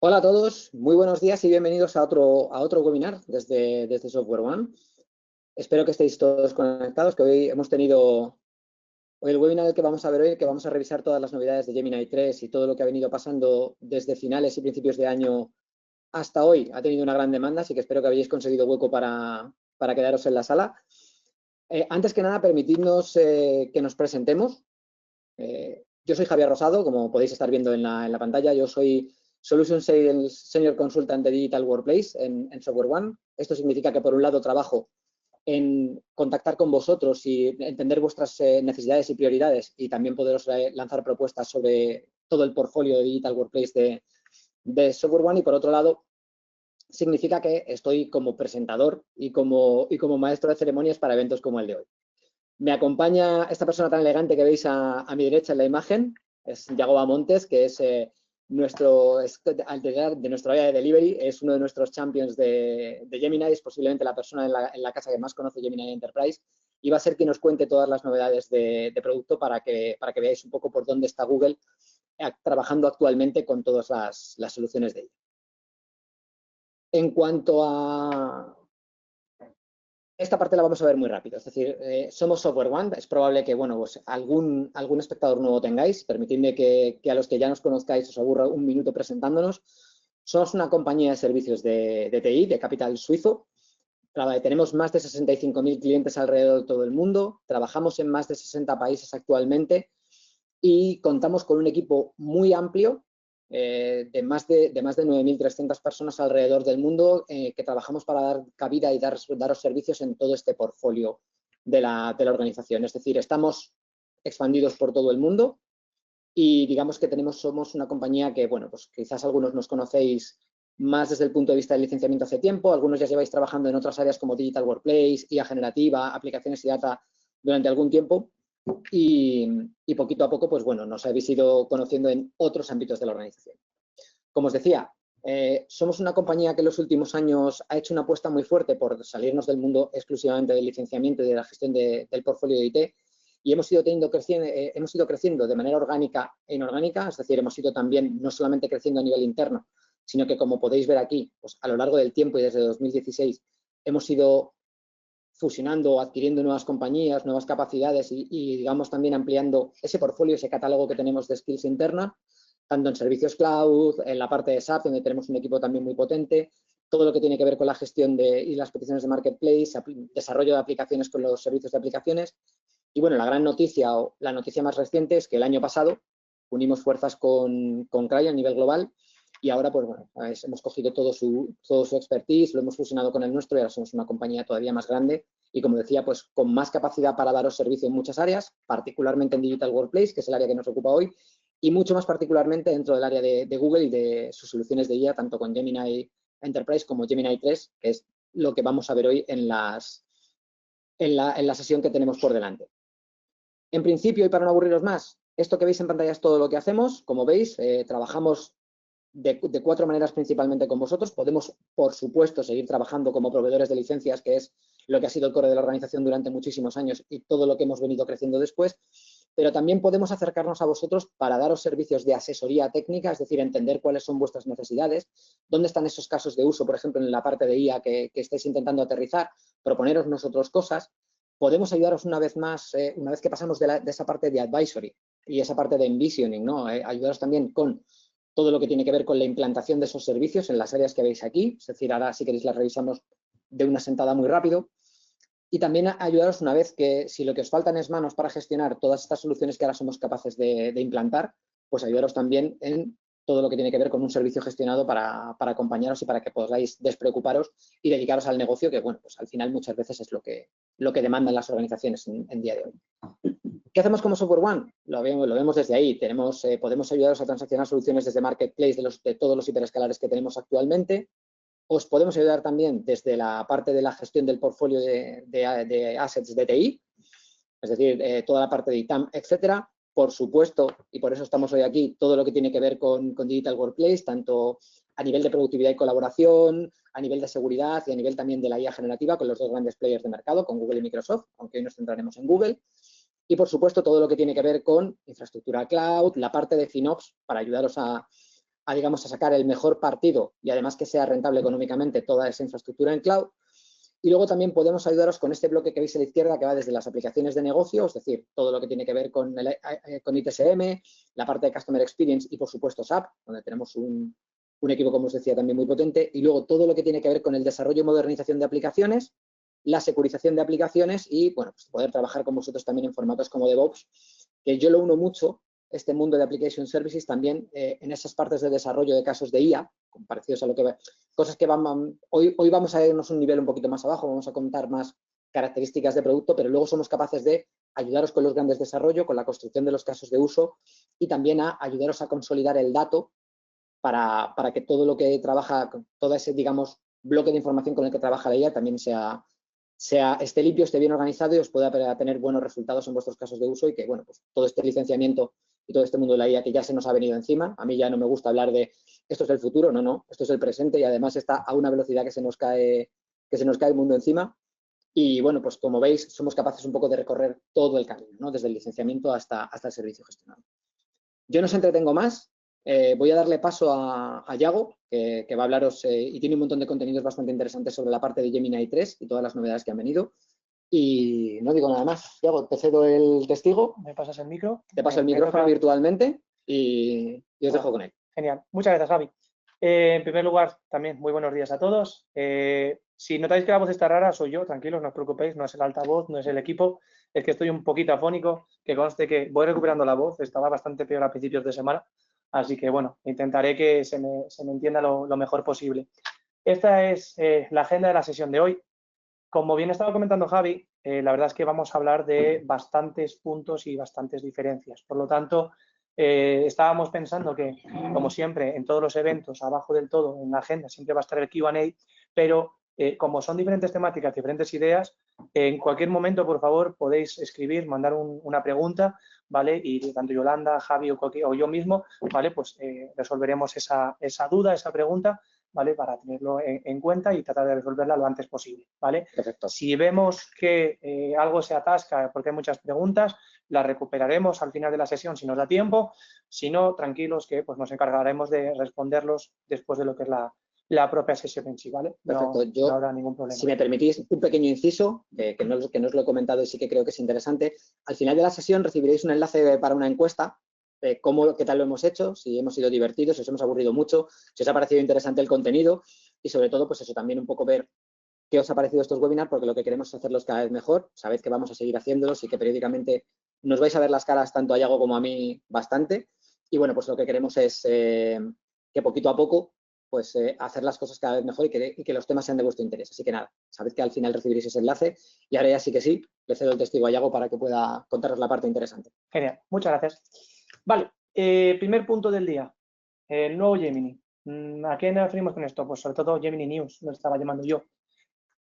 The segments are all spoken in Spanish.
Hola a todos, muy buenos días y bienvenidos a otro webinar desde Software One. Espero que estéis todos conectados, que hoy hemos tenido el webinar que vamos a ver hoy, que vamos a revisar todas las novedades de Gemini 3 y todo lo que ha venido pasando desde finales y principios de año hasta hoy. Ha tenido una gran demanda, así que espero que hayáis conseguido hueco para quedaros en la sala. Antes que nada, permitidnos que nos presentemos. Yo soy Javier Rosado, como podéis estar viendo en la pantalla. Yo soy Solution Sales Senior Consultant de Digital Workplace en Software One. Esto significa que, por un lado, trabajo en contactar con vosotros y entender vuestras necesidades y prioridades, y también poderos lanzar propuestas sobre todo el portfolio de Digital Workplace de Software One. Y, por otro lado, significa que estoy como presentador y como maestro de ceremonias para eventos como el de hoy. Me acompaña esta persona tan elegante que veis a mi derecha en la imagen, es Yagoba Montes, que es de nuestro área de delivery, es uno de nuestros champions de Gemini, es posiblemente la persona en la casa que más conoce Gemini Enterprise, y va a ser quien nos cuente todas las novedades de producto para que veáis un poco por dónde está Google trabajando actualmente con todas las soluciones de ella. En cuanto a esta parte la vamos a ver muy rápido, es decir, somos Software One, es probable que pues algún espectador nuevo tengáis, permitidme que a los que ya nos conozcáis os aburra un minuto presentándonos. Somos una compañía de servicios de TI, de capital suizo. Tenemos más de 65.000 clientes alrededor de todo el mundo, trabajamos en más de 60 países actualmente y contamos con un equipo muy amplio de más de 9.300 personas alrededor del mundo que trabajamos para dar cabida y daros servicios en todo este portfolio de la organización. Es decir, estamos expandidos por todo el mundo y digamos que somos una compañía que, pues quizás algunos nos conocéis más desde el punto de vista del licenciamiento hace tiempo, algunos ya lleváis trabajando en otras áreas como Digital Workplace, IA generativa, aplicaciones y data durante algún tiempo. Y poquito a poco, pues nos habéis ido conociendo en otros ámbitos de la organización. Como os decía, somos una compañía que en los últimos años ha hecho una apuesta muy fuerte por salirnos del mundo exclusivamente del licenciamiento y de la gestión del portfolio de IT, y hemos ido creciendo de manera orgánica e inorgánica, es decir, hemos ido también no solamente creciendo a nivel interno, sino que, como podéis ver aquí, pues a lo largo del tiempo y desde 2016 hemos ido fusionando o adquiriendo nuevas compañías, nuevas capacidades y digamos también ampliando ese portfolio, ese catálogo que tenemos de skills interna, tanto en servicios cloud, en la parte de SAP, donde tenemos un equipo también muy potente, todo lo que tiene que ver con la gestión y las peticiones de marketplace, desarrollo de aplicaciones con los servicios de aplicaciones. Y bueno, la gran noticia o la noticia más reciente es que el año pasado unimos fuerzas con Cray a nivel global. Y ahora, pues hemos cogido todo su expertise, lo hemos fusionado con el nuestro y ahora somos una compañía todavía más grande y, como decía, pues con más capacidad para daros servicio en muchas áreas, particularmente en Digital Workplace, que es el área que nos ocupa hoy, y mucho más particularmente dentro del área de Google y de sus soluciones de IA, tanto con Gemini Enterprise como Gemini 3, que es lo que vamos a ver hoy en la sesión que tenemos por delante. En principio, y para no aburriros más, esto que veis en pantalla es todo lo que hacemos. Como veis, trabajamos de 4 maneras principalmente con vosotros. Podemos, por supuesto, seguir trabajando como proveedores de licencias, que es lo que ha sido el core de la organización durante muchísimos años y todo lo que hemos venido creciendo después, pero también podemos acercarnos a vosotros para daros servicios de asesoría técnica, es decir, entender cuáles son vuestras necesidades, dónde están esos casos de uso, por ejemplo, en la parte de IA que estáis intentando aterrizar, proponeros nosotros cosas. Podemos ayudaros una vez más, una vez que pasamos de esa parte de advisory y esa parte de envisioning, ¿no? Ayudaros también con todo lo que tiene que ver con la implantación de esos servicios en las áreas que veis aquí, es decir, ahora si queréis las revisamos de una sentada muy rápido. Y también ayudaros una vez que, si lo que os faltan es manos para gestionar todas estas soluciones que ahora somos capaces de implantar, pues ayudaros también en todo lo que tiene que ver con un servicio gestionado para acompañaros y para que podáis despreocuparos y dedicaros al negocio, que pues al final muchas veces es lo que demandan las organizaciones en día de hoy. ¿Qué hacemos como Software One? Lo vemos desde ahí. Podemos ayudaros a transaccionar soluciones desde Marketplace de todos los hiperescalares que tenemos actualmente. Os podemos ayudar también desde la parte de la gestión del portfolio de assets de TI, es decir, toda la parte de ITAM, etcétera. Por supuesto, y por eso estamos hoy aquí, todo lo que tiene que ver con Digital Workplace, tanto a nivel de productividad y colaboración, a nivel de seguridad y a nivel también de la IA generativa con los dos grandes players de mercado, con Google y Microsoft, aunque hoy nos centraremos en Google. Y, por supuesto, todo lo que tiene que ver con infraestructura cloud, la parte de FinOps, para ayudaros a digamos, a sacar el mejor partido y además que sea rentable económicamente toda esa infraestructura en cloud. Y luego también podemos ayudaros con este bloque que veis a la izquierda, que va desde las aplicaciones de negocio, es decir, todo lo que tiene que ver con ITSM, la parte de Customer Experience y, por supuesto, SAP, donde tenemos un equipo, como os decía, también muy potente, y luego todo lo que tiene que ver con el desarrollo y modernización de aplicaciones, la securización de aplicaciones y, bueno, pues poder trabajar con vosotros también en formatos como DevOps, que yo lo uno mucho, este mundo de Application Services, también en esas partes de desarrollo de casos de IA, parecidos a lo que cosas que van, hoy vamos a irnos un nivel un poquito más abajo, vamos a contar más características de producto, pero luego somos capaces de ayudaros con los grandes desarrollos, con la construcción de los casos de uso y también a ayudaros a consolidar el dato para que todo lo que trabaja, todo ese, digamos, bloque de información con el que trabaja la IA también esté limpio, esté bien organizado y os pueda tener buenos resultados en vuestros casos de uso y que, bueno, pues todo este licenciamiento y todo este mundo de la IA que ya se nos ha venido encima. A mí ya no me gusta hablar de esto es el futuro, no, esto es el presente y además está a una velocidad que se nos cae el mundo encima. Y bueno, pues como veis, somos capaces un poco de recorrer todo el camino, ¿no? Desde el licenciamiento hasta el servicio gestionado. Yo no os entretengo más. Voy a darle paso a Yago, que va a hablaros y tiene un montón de contenidos bastante interesantes sobre la parte de Gemini 3 y todas las novedades que han venido. Y no digo nada más. Yago, te cedo el testigo. ¿Me pasas el micro? Te paso el micrófono virtualmente y os dejo con él. Genial. Muchas gracias, Javi. En primer lugar, también muy buenos días a todos. Si notáis que la voz está rara, soy yo, tranquilos, no os preocupéis, no es el altavoz, no es el equipo, es que estoy un poquito afónico, que conste que voy recuperando la voz, estaba bastante peor a principios de semana, así que bueno, intentaré que se me entienda lo mejor posible. Esta es la agenda de la sesión de hoy. Como bien estaba comentando Javi, la verdad es que vamos a hablar de bastantes puntos y bastantes diferencias. Por lo tanto, estábamos pensando que, como siempre, en todos los eventos, abajo del todo, en la agenda, siempre va a estar el Q&A, pero como son diferentes temáticas, diferentes ideas, en cualquier momento, por favor, podéis escribir, mandar una pregunta, ¿vale? Y tanto Yolanda, Javi o yo mismo, ¿vale? Pues resolveremos esa duda, esa pregunta, ¿vale? Para tenerlo en cuenta y tratar de resolverla lo antes posible, ¿vale? Perfecto. Si vemos que algo se atasca porque hay muchas preguntas, las recuperaremos al final de la sesión si nos da tiempo. Si no, tranquilos que pues, nos encargaremos de responderlos después de lo que es la propia sesión en sí, ¿vale? Perfecto. No habrá ningún problema. Si me permitís un pequeño inciso, que no os lo he comentado y sí que creo que es interesante. Al final de la sesión recibiréis un enlace para una encuesta de qué tal lo hemos hecho, si hemos sido divertidos, si os hemos aburrido mucho, si os ha parecido interesante el contenido y sobre todo, pues eso, también un poco ver qué os ha parecido estos webinars, porque lo que queremos es hacerlos cada vez mejor. Sabéis que vamos a seguir haciéndolos y que periódicamente nos vais a ver las caras tanto a Yago como a mí bastante. Y bueno, pues lo que queremos es que poquito a poco pues hacer las cosas cada vez mejor y que los temas sean de vuestro interés. Así que nada, sabéis que al final recibiréis ese enlace y ahora ya sí que sí, le cedo el testigo a Yago para que pueda contaros la parte interesante. Genial, muchas gracias. Vale, primer punto del día, el nuevo Gemini. ¿A qué nos referimos con esto? Pues sobre todo Gemini News, lo estaba llamando yo.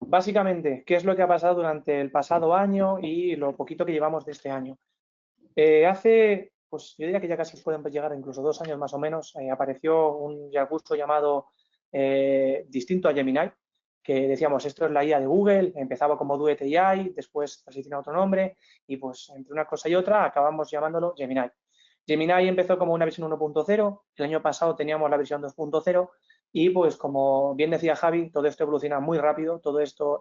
Básicamente, ¿qué es lo que ha pasado durante el pasado año y lo poquito que llevamos de este año? Pues yo diría que ya casi pueden llegar incluso 2 años más o menos, apareció un recurso llamado distinto a Gemini, que decíamos, esto es la IA de Google, empezaba como Duet AI, después tiene otro nombre y pues entre una cosa y otra acabamos llamándolo Gemini. Gemini empezó como una versión 1.0, el año pasado teníamos la versión 2.0 y pues como bien decía Javi, todo esto evoluciona muy rápido, todo esto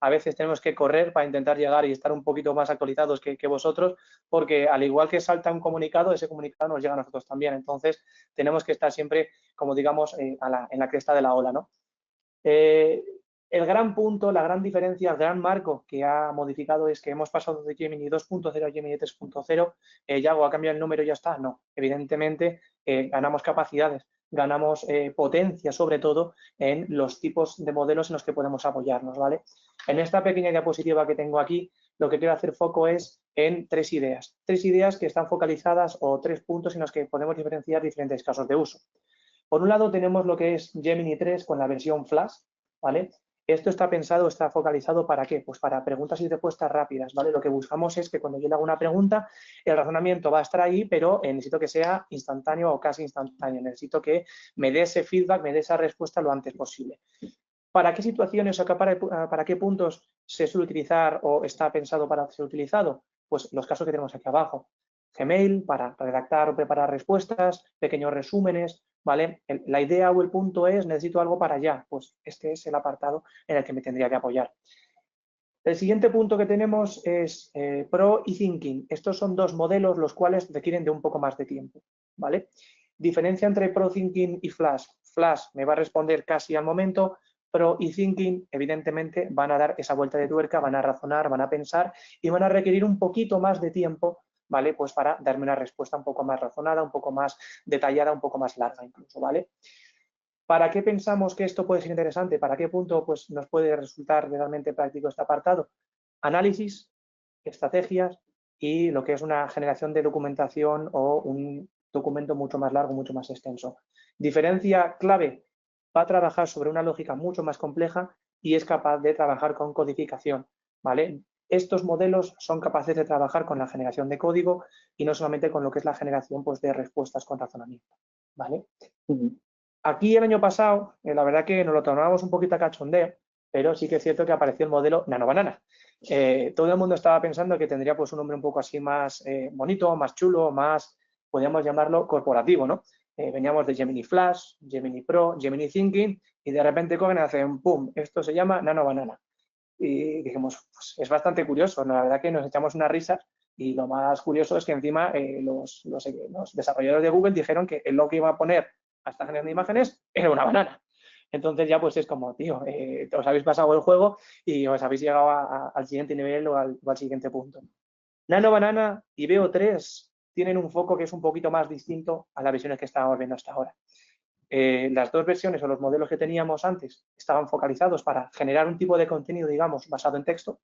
a veces tenemos que correr para intentar llegar y estar un poquito más actualizados que vosotros, porque al igual que salta un comunicado, ese comunicado nos llega a nosotros también, entonces tenemos que estar siempre, como digamos, en la cresta de la ola, ¿no? El gran punto, la gran diferencia, el gran marco que ha modificado es que hemos pasado de Gemini 2.0 a Gemini 3.0. Yago, ¿ha cambiado el número y ya está? No, evidentemente ganamos capacidades, ganamos potencia sobre todo en los tipos de modelos en los que podemos apoyarnos, ¿vale? En esta pequeña diapositiva que tengo aquí, lo que quiero hacer foco es en 3 ideas. 3 ideas que están focalizadas o 3 puntos en los que podemos diferenciar diferentes casos de uso. Por un lado tenemos lo que es Gemini 3 con la versión Flash, ¿vale? Esto está pensado, está focalizado ¿para qué? Pues para preguntas y respuestas rápidas, ¿vale? Lo que buscamos es que cuando yo le hago una pregunta, el razonamiento va a estar ahí, pero necesito que sea instantáneo o casi instantáneo. Necesito que me dé ese feedback, me dé esa respuesta lo antes posible. ¿Para qué situaciones o para qué puntos se suele utilizar o está pensado para ser utilizado? Pues los casos que tenemos aquí abajo. Gmail para redactar o preparar respuestas, pequeños resúmenes, ¿vale? La idea o el punto es, necesito algo para allá. Pues este es el apartado en el que me tendría que apoyar. El siguiente punto que tenemos es Pro y Thinking. Estos son dos modelos los cuales requieren de un poco más de tiempo, ¿vale? Diferencia entre Pro Thinking y Flash. Flash me va a responder casi al momento. Pro y Thinking, evidentemente, van a dar esa vuelta de tuerca, van a razonar, van a pensar y van a requerir un poquito más de tiempo, ¿vale? Pues para darme una respuesta un poco más razonada, un poco más detallada, un poco más larga incluso, ¿vale? ¿Para qué pensamos que esto puede ser interesante? ¿Para qué punto pues, nos puede resultar realmente práctico este apartado? Análisis, estrategias y lo que es una generación de documentación o un documento mucho más largo, mucho más extenso. Diferencia clave, va a trabajar sobre una lógica mucho más compleja y es capaz de trabajar con codificación, ¿vale? Estos modelos son capaces de trabajar con la generación de código y no solamente con lo que es la generación pues, de respuestas con razonamiento, ¿vale? Aquí el año pasado, la verdad que nos lo tomábamos un poquito a cachondeo, pero sí que es cierto que apareció el modelo Nano Banana. Todo el mundo estaba pensando que tendría pues un nombre un poco así más bonito, más chulo, más, podríamos llamarlo corporativo, ¿no? Veníamos de Gemini Flash, Gemini Pro, Gemini Thinking y de repente cogen y hacen ¡pum! Esto se llama Nano Banana. Y dijimos, pues es bastante curioso, ¿no? La verdad que nos echamos unas risas y lo más curioso es que encima los desarrolladores de Google dijeron que el logo que iba a poner a esta generación de imágenes era una banana. Entonces ya pues es como, tío, os habéis pasado el juego y os habéis llegado al siguiente nivel o al siguiente punto. Nano Banana y Veo 3 tienen un foco que es un poquito más distinto a las versiones que estábamos viendo hasta ahora. Las dos versiones o los modelos que teníamos antes estaban focalizados para generar un tipo de contenido, digamos, basado en texto.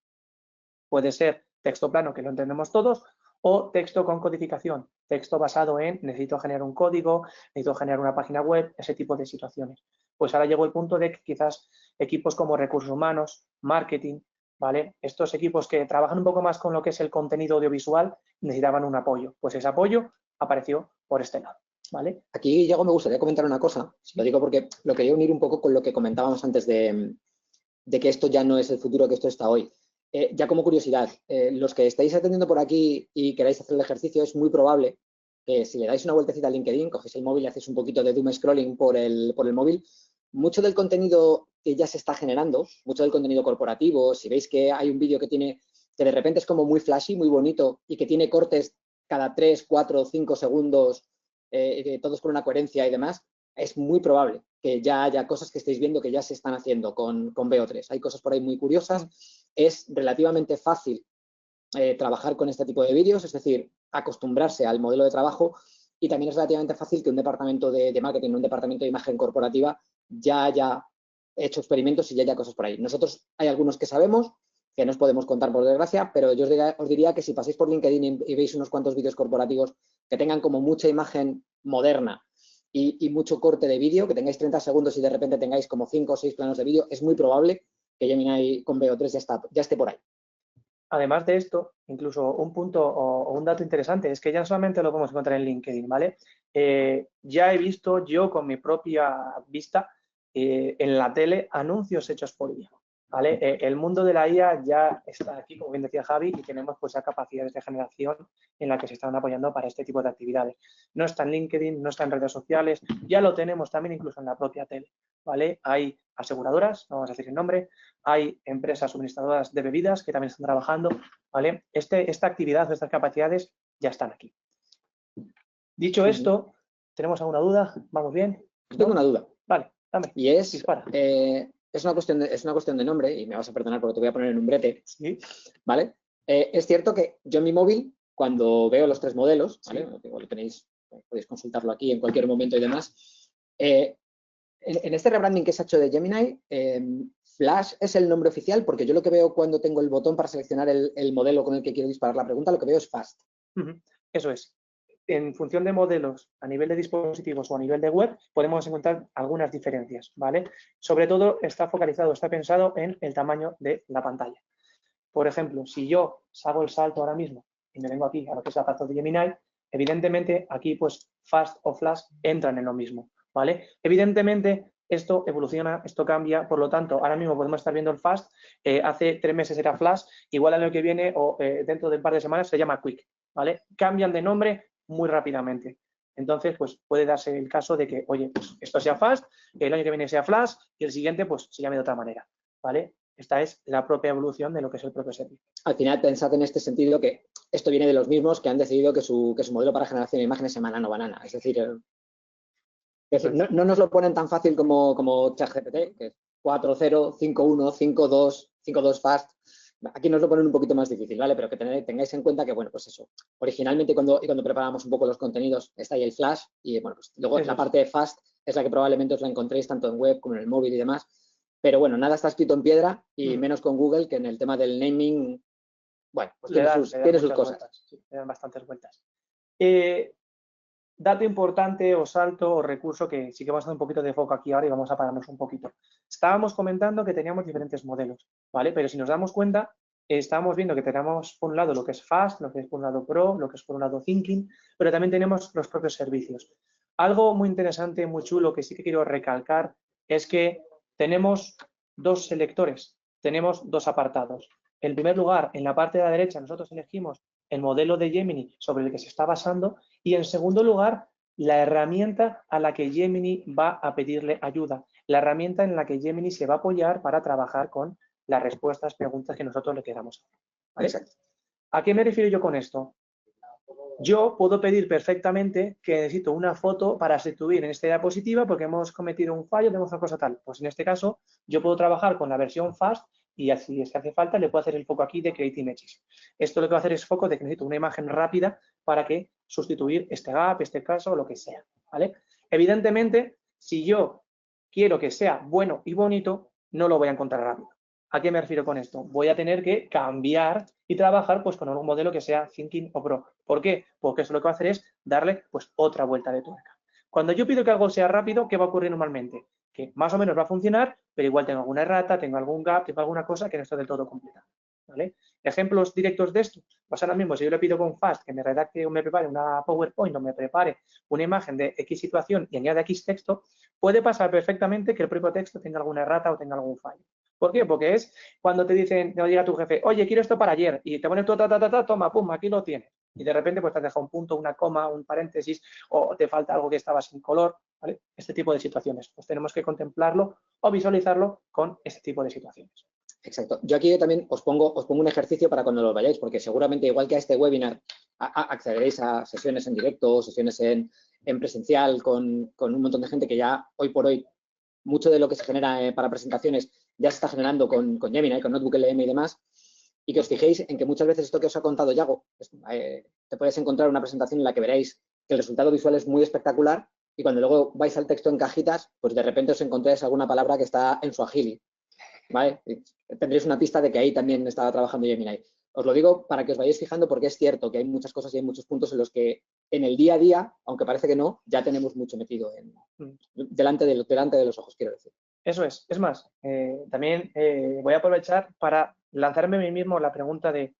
Puede ser texto plano, que lo entendemos todos, o texto con codificación, texto basado en necesito generar un código, necesito generar una página web, ese tipo de situaciones. Pues ahora llegó el punto de que quizás equipos como recursos humanos, marketing, ¿vale? Estos equipos que trabajan un poco más con lo que es el contenido audiovisual necesitaban un apoyo. Pues ese apoyo apareció por este lado, ¿vale? Aquí, Diego, me gustaría comentar una cosa. Lo digo porque lo quería unir un poco con lo que comentábamos antes de que esto ya no es el futuro, que esto está hoy. Ya como curiosidad, los que estáis atendiendo por aquí y queráis hacer el ejercicio, es muy probable que si le dais una vueltecita a LinkedIn, cogéis el móvil y hacéis un poquito de doom scrolling por el móvil, mucho del contenido que ya se está generando, mucho del contenido corporativo, si veis que hay un vídeo que de repente es como muy flashy, muy bonito y que tiene cortes cada 3, 4, 5 segundos, todos con una coherencia y demás, es muy probable que ya haya cosas que estéis viendo que ya se están haciendo con Veo 3. Hay cosas por ahí muy curiosas. Es relativamente fácil trabajar con este tipo de vídeos, es decir, acostumbrarse al modelo de trabajo, y también es relativamente fácil que un departamento de marketing, un departamento de imagen corporativa ya haya hecho experimentos y ya haya cosas por ahí. Nosotros hay algunos que sabemos, que no os podemos contar por desgracia, pero yo os diría que si pasáis por LinkedIn y veis unos cuantos vídeos corporativos que tengan como mucha imagen moderna y mucho corte de vídeo, que tengáis 30 segundos y de repente tengáis como 5 o 6 planos de vídeo, es muy probable que Gemini con Veo 3 ya esté por ahí. Además de esto, incluso un punto o un dato interesante es que ya no solamente lo podemos encontrar en LinkedIn, ¿vale? Ya he visto yo con mi propia vista en la tele anuncios hechos por IA, ¿vale? El mundo de la IA ya está aquí, como bien decía Javi, y tenemos pues ya capacidades de generación en la que se están apoyando para este tipo de actividades. No está en LinkedIn, no está en redes sociales, ya lo tenemos también incluso en la propia tele, ¿vale? Hay aseguradoras, no vamos a decir el nombre, hay empresas suministradoras de bebidas que también están trabajando, ¿vale? Esta actividad, estas capacidades ya están aquí. Dicho esto, ¿tenemos alguna duda? ¿Vamos bien? ¿No? Tengo una duda. Vale, dame. Y es, dispara. Es una cuestión de nombre, y me vas a perdonar porque te voy a poner en un brete. Sí. ¿Vale? Es cierto que yo en mi móvil, cuando veo los tres modelos, ¿vale? Sí. Lo tenéis, podéis consultarlo aquí en cualquier momento y demás. En este rebranding que se ha hecho de Gemini, Flash es el nombre oficial, porque yo lo que veo cuando tengo el botón para seleccionar el modelo con el que quiero disparar la pregunta, lo que veo es Fast. Eso es. En función de modelos a nivel de dispositivos o a nivel de web, podemos encontrar algunas diferencias, ¿vale? Sobre todo está focalizado, está pensado en el tamaño de la pantalla. Por ejemplo, si yo hago el salto ahora mismo y me vengo aquí a lo que es la parte de Gemini, evidentemente aquí pues Fast o Flash entran en lo mismo, ¿vale? Evidentemente esto evoluciona, esto cambia, por lo tanto, ahora mismo podemos estar viendo el Fast, hace 3 meses era Flash, igual al año que viene o dentro de un par de semanas se llama Quick, ¿vale? Cambian de nombre muy rápidamente. Entonces, pues puede darse el caso de que, oye, pues esto sea fast, que el año que viene sea flash y el siguiente pues se llame de otra manera, ¿vale? Esta es la propia evolución de lo que es el propio servicio. Al final, pensad en este sentido que esto viene de los mismos que han decidido que su modelo para generación de imágenes sea banana o banana. Es decir, no nos lo ponen tan fácil como ChatGPT, que es 4.0, 5.1, 5.2, 5.2 fast. Aquí nos lo ponen un poquito más difícil, ¿vale? Pero que tengáis en cuenta que, bueno, pues eso. Originalmente, cuando preparamos un poco los contenidos, está ahí el flash y, bueno, pues luego la parte de fast es la que probablemente os la encontréis tanto en web como en el móvil y demás. Pero bueno, nada está escrito en piedra y menos con Google, que en el tema del naming, bueno, pues tiene sus cosas. Vueltas, sí, le dan bastantes vueltas. Dato importante o salto o recurso que sí que vamos a hacer un poquito de foco aquí ahora y vamos a pararnos un poquito. Estábamos comentando que teníamos diferentes modelos, ¿vale? Pero si nos damos cuenta, estamos viendo que tenemos por un lado lo que es Fast, lo que es por un lado Pro, lo que es por un lado Thinking, pero también tenemos los propios servicios. Algo muy interesante, muy chulo, que sí que quiero recalcar, es que tenemos dos selectores, tenemos dos apartados. En primer lugar, en la parte de la derecha, nosotros elegimos el modelo de Gemini sobre el que se está basando y, en segundo lugar, la herramienta a la que Gemini va a pedirle ayuda, la herramienta en la que Gemini se va a apoyar para trabajar con las respuestas, preguntas que nosotros le queramos hacer, ¿vale? Exacto. ¿A qué me refiero yo con esto? Yo puedo pedir perfectamente que necesito una foto para subir en esta diapositiva porque hemos cometido un fallo, tenemos una cosa tal. Pues en este caso, yo puedo trabajar con la versión fast y así si hace falta le puedo hacer el foco aquí de Create Images. Esto lo que va a hacer es foco de que necesito una imagen rápida para que sustituir este gap, este caso o lo que sea, ¿vale? Evidentemente, si yo quiero que sea bueno y bonito, no lo voy a encontrar rápido. ¿A qué me refiero con esto? Voy a tener que cambiar y trabajar pues con algún modelo que sea Thinking o Pro. ¿Por qué? Porque eso lo que va a hacer es darle pues otra vuelta de tuerca. Cuando yo pido que algo sea rápido, ¿qué va a ocurrir normalmente? Que más o menos va a funcionar, pero igual tengo alguna errata, tengo algún gap, tengo alguna cosa que no está del todo completa, ¿vale? Ejemplos directos de esto, pues ahora mismo si yo le pido con Fast que me redacte o me prepare una PowerPoint o me prepare una imagen de X situación y añade X texto, puede pasar perfectamente que el propio texto tenga alguna errata o tenga algún fallo. ¿Por qué? Porque es cuando te dicen, te llega tu jefe, oye, quiero esto para ayer, y te pones todo, toma, pum, aquí lo tienes. Y de repente pues te has dejado un punto, una coma, un paréntesis, o te falta algo que estaba sin color, ¿vale? Este tipo de situaciones. Pues tenemos que contemplarlo o visualizarlo con este tipo de situaciones. Exacto. Yo aquí también os pongo un ejercicio para cuando lo vayáis, porque seguramente igual que a este webinar accederéis a sesiones en directo, sesiones en presencial con un montón de gente que ya hoy por hoy mucho de lo que se genera para presentaciones ya se está generando con Gemini, con Notebook LM y demás, y que os fijéis en que muchas veces esto que os ha contado Yago, te puedes encontrar una presentación en la que veréis que el resultado visual es muy espectacular y cuando luego vais al texto en cajitas, pues de repente os encontráis alguna palabra que está en Swahili, ¿vale? Tendréis una pista de que ahí también estaba trabajando Gemini. Os lo digo para que os vayáis fijando porque es cierto que hay muchas cosas y hay muchos puntos en los que en el día a día, aunque parece que no, ya tenemos mucho metido delante de los ojos, quiero decir. Eso es. Es más, también voy a aprovechar para lanzarme a mí mismo la pregunta de,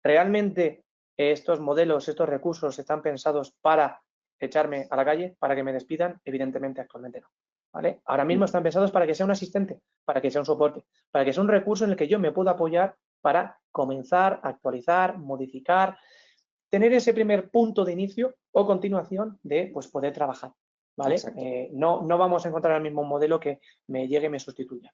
¿realmente estos modelos, estos recursos están pensados para echarme a la calle, para que me despidan? Evidentemente, actualmente no, ¿vale? Ahora mismo están pensados para que sea un asistente, para que sea un soporte, para que sea un recurso en el que yo me pueda apoyar para comenzar, actualizar, modificar, tener ese primer punto de inicio o continuación de pues, poder trabajar, ¿vale? No vamos a encontrar el mismo modelo que me llegue y me sustituya.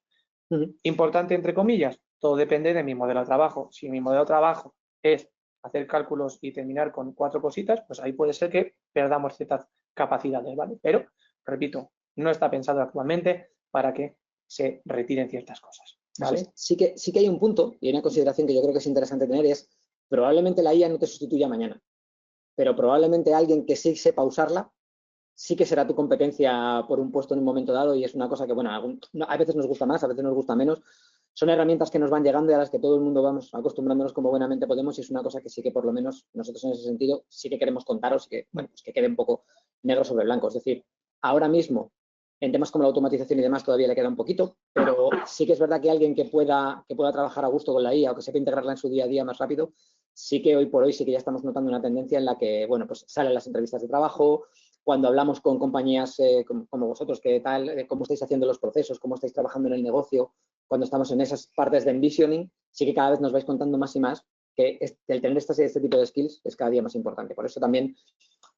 Importante, entre comillas, todo depende de mi modelo de trabajo. Si mi modelo de trabajo es hacer cálculos y terminar con 4 cositas, pues ahí puede ser que perdamos ciertas capacidades, ¿vale? Pero, repito, no está pensado actualmente para que se retiren ciertas cosas, ¿vale? Sí que hay un punto y una consideración que yo creo que es interesante tener es, probablemente la IA no te sustituya mañana, pero probablemente alguien que sí sepa usarla sí que será tu competencia por un puesto en un momento dado y es una cosa que, bueno, a veces nos gusta más, a veces nos gusta menos. Son herramientas que nos van llegando y a las que todo el mundo vamos acostumbrándonos como buenamente podemos y es una cosa que sí que por lo menos nosotros en ese sentido sí que queremos contaros y que, bueno, pues que quede un poco negro sobre blanco. Es decir, ahora mismo en temas como la automatización y demás todavía le queda un poquito, pero sí que es verdad que alguien que pueda trabajar a gusto con la IA o que sepa integrarla en su día a día más rápido, sí que hoy por hoy sí que ya estamos notando una tendencia en la que, bueno, pues salen las entrevistas de trabajo, cuando hablamos con compañías como vosotros, ¿qué tal? ¿Cómo estáis haciendo los procesos? ¿Cómo estáis trabajando en el negocio? Cuando estamos en esas partes de envisioning, sí que cada vez nos vais contando más y más que el tener este tipo de skills es cada día más importante. Por eso también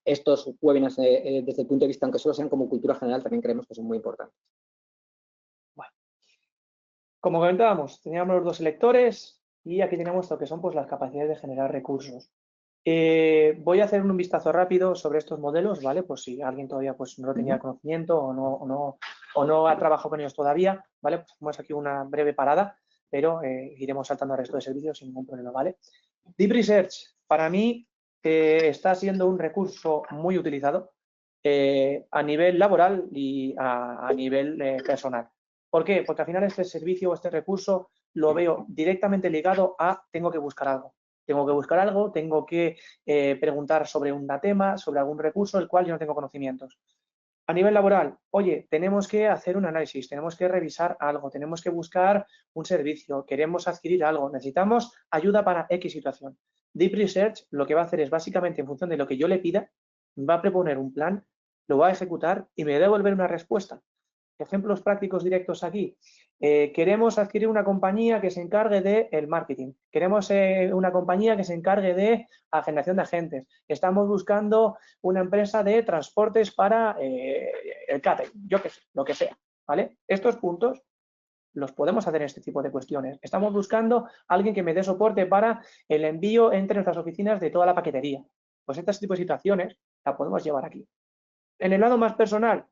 estos webinars desde el punto de vista, aunque solo sean como cultura general, también creemos que son muy importantes. Bueno, como comentábamos, teníamos los dos selectores y aquí tenemos lo que son pues, las capacidades de generar recursos. Voy a hacer un vistazo rápido sobre estos modelos, ¿vale? Pues si alguien todavía pues, no lo tenía conocimiento o no ha trabajado con ellos todavía, ¿vale? Pues hacemos aquí una breve parada, pero iremos saltando al resto de servicios sin ningún problema, ¿vale? Deep Research, para mí, está siendo un recurso muy utilizado a nivel laboral y a nivel personal. ¿Por qué? Porque al final este servicio o este recurso lo veo directamente ligado a tengo que buscar algo. Tengo que preguntar sobre un tema, sobre algún recurso del cual yo no tengo conocimientos. A nivel laboral, oye, tenemos que hacer un análisis, tenemos que revisar algo, tenemos que buscar un servicio, queremos adquirir algo, necesitamos ayuda para X situación. Deep Research lo que va a hacer es básicamente en función de lo que yo le pida, va a proponer un plan, lo va a ejecutar y me va a devolver una respuesta. Ejemplos prácticos directos aquí. Queremos adquirir una compañía que se encargue del marketing. Queremos una compañía que se encargue de la generación de agentes. Estamos buscando una empresa de transportes para el catering, yo qué sé, lo que sea. ¿Vale? Estos puntos los podemos hacer en este tipo de cuestiones. Estamos buscando a alguien que me dé soporte para el envío entre nuestras oficinas de toda la paquetería. Pues este tipo de situaciones la podemos llevar aquí. En el lado más personal,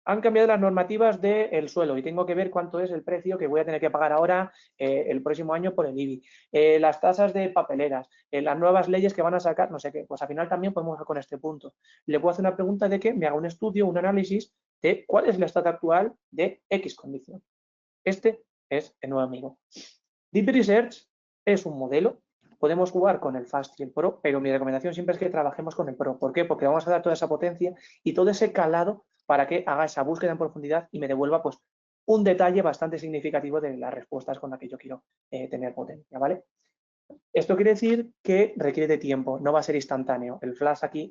han cambiado las normativas del suelo y tengo que ver cuánto es el precio que voy a tener que pagar ahora el próximo año por el IBI. Las tasas de papeleras, las nuevas leyes que van a sacar, no sé qué. Pues al final también podemos ir con este punto. Le puedo hacer una pregunta de que me haga un estudio, un análisis de cuál es el estado actual de X condición. Este es el nuevo amigo. Deep Research es un modelo. Podemos jugar con el Fast y el Pro, pero mi recomendación siempre es que trabajemos con el Pro. ¿Por qué? Porque vamos a dar toda esa potencia y todo ese calado para que haga esa búsqueda en profundidad y me devuelva pues, un detalle bastante significativo de las respuestas con las que yo quiero tener potencia, ¿vale? Esto quiere decir que requiere de tiempo, no va a ser instantáneo. El fast aquí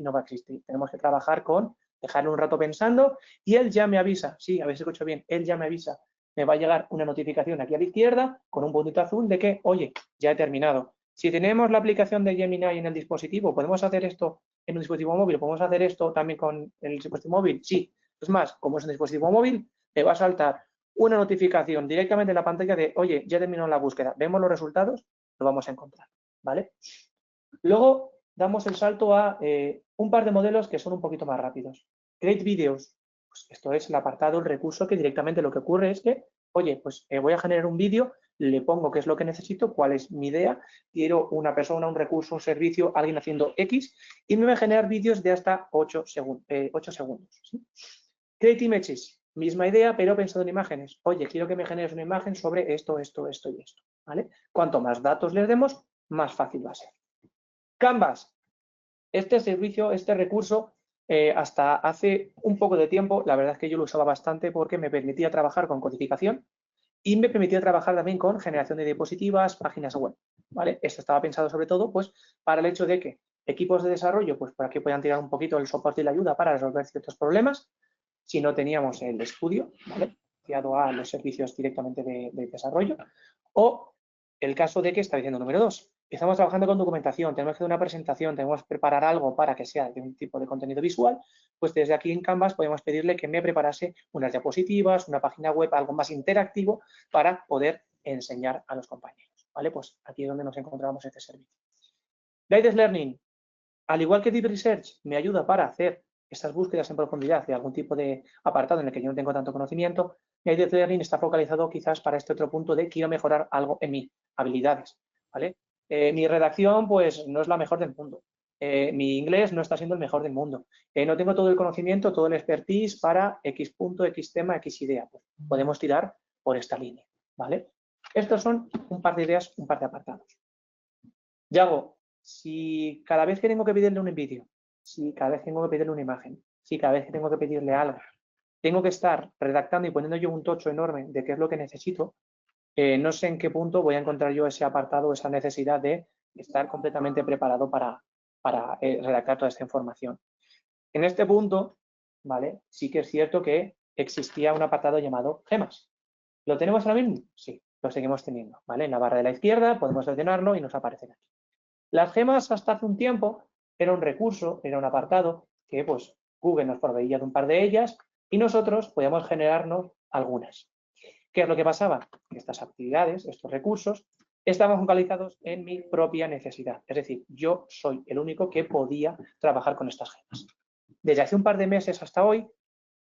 no va a existir. Tenemos que trabajar con dejarle un rato pensando y él ya me avisa. Sí, habéis escuchado bien, él ya me avisa. Me va a llegar una notificación aquí a la izquierda con un puntito azul de que, oye, ya he terminado. Si tenemos la aplicación de Gemini en el dispositivo, ¿podemos hacer esto en un dispositivo móvil? ¿Podemos hacer esto también con el dispositivo móvil? Sí. Es más, como es un dispositivo móvil, me va a saltar una notificación directamente en la pantalla de, oye, ya terminó la búsqueda, vemos los resultados, lo vamos a encontrar, ¿vale? Luego damos el salto a un par de modelos que son un poquito más rápidos. Create Videos, pues esto es el apartado, el recurso que directamente lo que ocurre es que, oye, pues voy a generar un vídeo, le pongo qué es lo que necesito, cuál es mi idea, quiero una persona, un recurso, un servicio, alguien haciendo X, y me va a generar vídeos de hasta 8 segundos. ¿Sí? Create Images, misma idea, pero pensado en imágenes. Oye, quiero que me generes una imagen sobre esto, esto, esto y esto. ¿Vale? Cuanto más datos les demos, más fácil va a ser. Canvas. Este servicio, este recurso, hasta hace un poco de tiempo, la verdad es que yo lo usaba bastante porque me permitía trabajar con codificación y me permitía trabajar también con generación de diapositivas, páginas web. ¿Vale? Esto estaba pensado sobre todo pues, para el hecho de que equipos de desarrollo, pues para que puedan tirar un poquito el soporte y la ayuda para resolver ciertos problemas. Si no teníamos el estudio, ¿vale? Asociado a los servicios directamente de desarrollo, o el caso de que está diciendo número 2. Estamos trabajando con documentación, tenemos que hacer una presentación, tenemos que preparar algo para que sea de un tipo de contenido visual, pues desde aquí en Canvas podemos pedirle que me preparase unas diapositivas, una página web, algo más interactivo para poder enseñar a los compañeros, ¿vale? Pues aquí es donde nos encontramos este servicio. Guided Learning, al igual que Deep Research, me ayuda para hacer estas búsquedas en profundidad de algún tipo de apartado en el que yo no tengo tanto conocimiento. Guided Learning está focalizado quizás para este otro punto de quiero mejorar algo en mis habilidades, ¿vale? Mi redacción, pues, no es la mejor del mundo. Mi inglés no está siendo el mejor del mundo. No tengo todo el conocimiento, todo el expertise para X punto, X tema, X idea. Pues podemos tirar por esta línea, ¿vale? Estos son un par de ideas, un par de apartados. Yago, si cada vez que tengo que pedirle un vídeo, si cada vez que tengo que pedirle una imagen, si cada vez que tengo que pedirle algo, tengo que estar redactando y poniendo yo un tocho enorme de qué es lo que necesito, no sé en qué punto voy a encontrar yo ese apartado, esa necesidad de estar completamente preparado para redactar toda esta información. En este punto, ¿vale? Sí que es cierto que existía un apartado llamado gemas. ¿Lo tenemos ahora mismo? Sí, lo seguimos teniendo, ¿vale? En la barra de la izquierda podemos seleccionarlo y nos aparecerá aquí. Las gemas hasta hace un tiempo era un recurso, era un apartado que pues Google nos proveía de un par de ellas y nosotros podíamos generarnos algunas. ¿Qué es lo que pasaba? Que estas actividades, estos recursos, estaban focalizados en mi propia necesidad. Es decir, yo soy el único que podía trabajar con estas gemas. Desde hace un par de meses hasta hoy,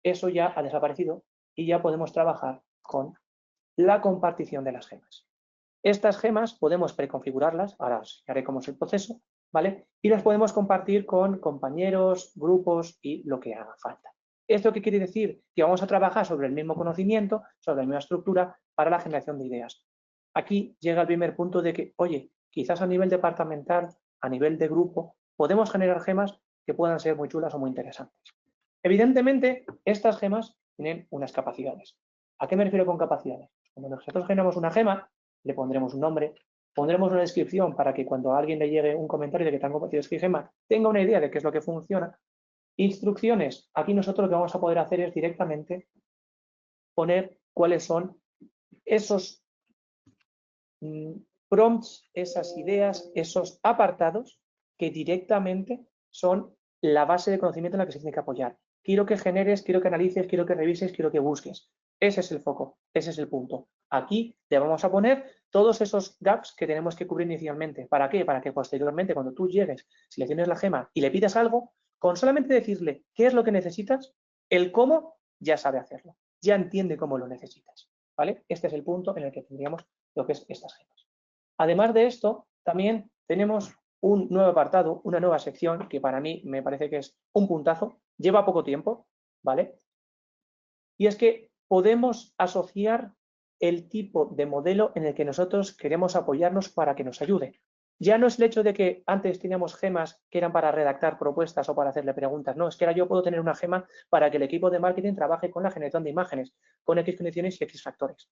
eso ya ha desaparecido y ya podemos trabajar con la compartición de las gemas. Estas gemas podemos preconfigurarlas, ahora os explicaré cómo es el proceso, ¿vale? Y las podemos compartir con compañeros, grupos y lo que haga falta. ¿Esto qué quiere decir? Que vamos a trabajar sobre el mismo conocimiento, sobre la misma estructura para la generación de ideas. Aquí llega el primer punto de que, oye, quizás a nivel departamental, a nivel de grupo, podemos generar gemas que puedan ser muy chulas o muy interesantes. Evidentemente, estas gemas tienen unas capacidades. ¿A qué me refiero con capacidades? Cuando nosotros generamos una gema, le pondremos un nombre, pondremos una descripción para que cuando a alguien le llegue un comentario de que tengo compartido esta gema, tenga una idea de qué es lo que funciona. Instrucciones. Aquí nosotros lo que vamos a poder hacer es directamente poner cuáles son esos prompts, esas ideas, esos apartados que directamente son la base de conocimiento en la que se tiene que apoyar. Quiero que generes, quiero que analices, quiero que revises, quiero que busques. Ese es el foco, ese es el punto. Aquí le vamos a poner todos esos gaps que tenemos que cubrir inicialmente. ¿Para qué? Para que posteriormente, cuando tú llegues, selecciones la gema y le pidas algo, con solamente decirle qué es lo que necesitas, el cómo ya sabe hacerlo, ya entiende cómo lo necesitas. ¿Vale? Este es el punto en el que tendríamos lo que es estas gemas. Además de esto, también tenemos un nuevo apartado, una nueva sección que para mí me parece que es un puntazo, lleva poco tiempo, ¿vale? Y es que podemos asociar el tipo de modelo en el que nosotros queremos apoyarnos para que nos ayude. Ya no es el hecho de que antes teníamos gemas que eran para redactar propuestas o para hacerle preguntas, no, es que ahora yo puedo tener una gema para que el equipo de marketing trabaje con la generación de imágenes, con X condiciones y X factores.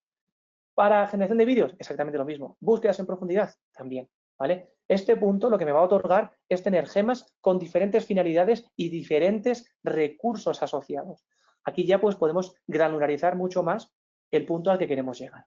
Para generación de vídeos, exactamente lo mismo. Búsquedas en profundidad, también. ¿Vale? Este punto lo que me va a otorgar es tener gemas con diferentes finalidades y diferentes recursos asociados. Aquí ya pues podemos granularizar mucho más el punto al que queremos llegar.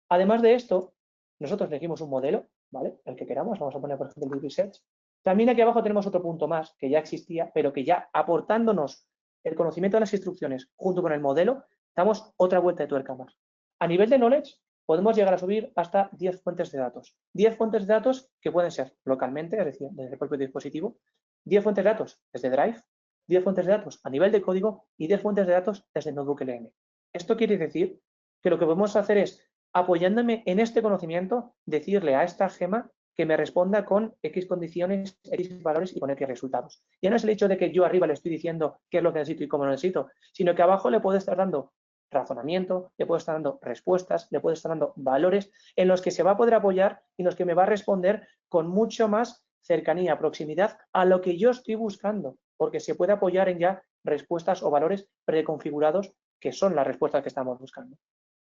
Además de esto, nosotros elegimos un modelo, ¿vale? El que queramos, vamos a poner por ejemplo el Research. También aquí abajo tenemos otro punto más que ya existía, pero que ya aportándonos el conocimiento de las instrucciones junto con el modelo, damos otra vuelta de tuerca más. A nivel de knowledge, podemos llegar a subir hasta 10 fuentes de datos. 10 fuentes de datos que pueden ser localmente, es decir, desde el propio dispositivo, 10 fuentes de datos desde Drive, 10 fuentes de datos a nivel de código y 10 fuentes de datos desde Notebook LM. Esto quiere decir que lo que podemos hacer es, apoyándome en este conocimiento, decirle a esta gema que me responda con X condiciones, X valores y con X resultados. Ya no es el hecho de que yo arriba le estoy diciendo qué es lo que necesito y cómo lo necesito, sino que abajo le puedo estar dando razonamiento, le puedo estar dando respuestas, le puedo estar dando valores en los que se va a poder apoyar y en los que me va a responder con mucho más cercanía, proximidad a lo que yo estoy buscando, porque se puede apoyar en ya respuestas o valores preconfigurados que son las respuestas que estamos buscando.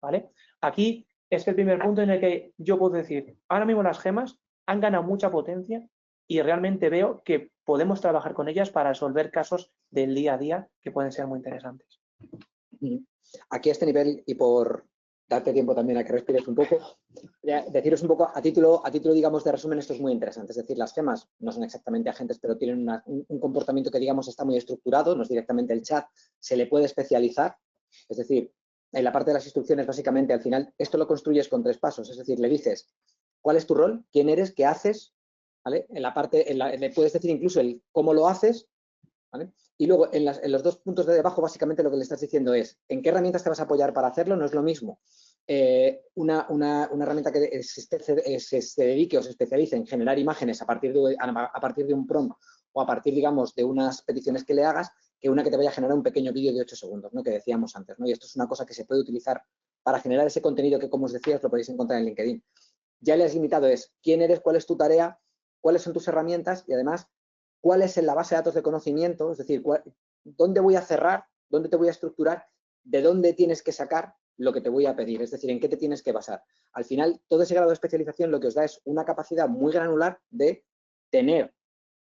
¿Vale? Aquí es el primer punto en el que yo puedo decir, ahora mismo las gemas han ganado mucha potencia y realmente veo que podemos trabajar con ellas para resolver casos del día a día que pueden ser muy interesantes. Aquí a este nivel, y por darte tiempo también a que respires un poco, deciros un poco a título digamos de resumen, esto es muy interesante. Es decir, las gemas no son exactamente agentes, pero tienen un comportamiento que digamos está muy estructurado, no es directamente el chat, se le puede especializar. Es decir, en la parte de las instrucciones, básicamente, al final, esto lo construyes con 3 pasos. Es decir, le dices cuál es tu rol, quién eres, qué haces, ¿vale? En la parte, le puedes decir incluso el cómo lo haces, ¿vale? Y luego, en los 2 puntos de debajo, básicamente lo que le estás diciendo es en qué herramientas te vas a apoyar para hacerlo. No es lo mismo una herramienta que se dedique o se especialice en generar imágenes a partir de un prompt o a partir, digamos, de unas peticiones que le hagas, que una que te vaya a generar un pequeño vídeo de 8 segundos, ¿no? Que decíamos antes, ¿no? Y esto es una cosa que se puede utilizar para generar ese contenido que, como os decía, os lo podéis encontrar en LinkedIn. Ya le has limitado es quién eres, cuál es tu tarea, cuáles son tus herramientas y además cuál es la base de datos de conocimiento, es decir, dónde voy a cerrar, dónde te voy a estructurar, de dónde tienes que sacar lo que te voy a pedir, es decir, en qué te tienes que basar. Al final, todo ese grado de especialización lo que os da es una capacidad muy granular de tener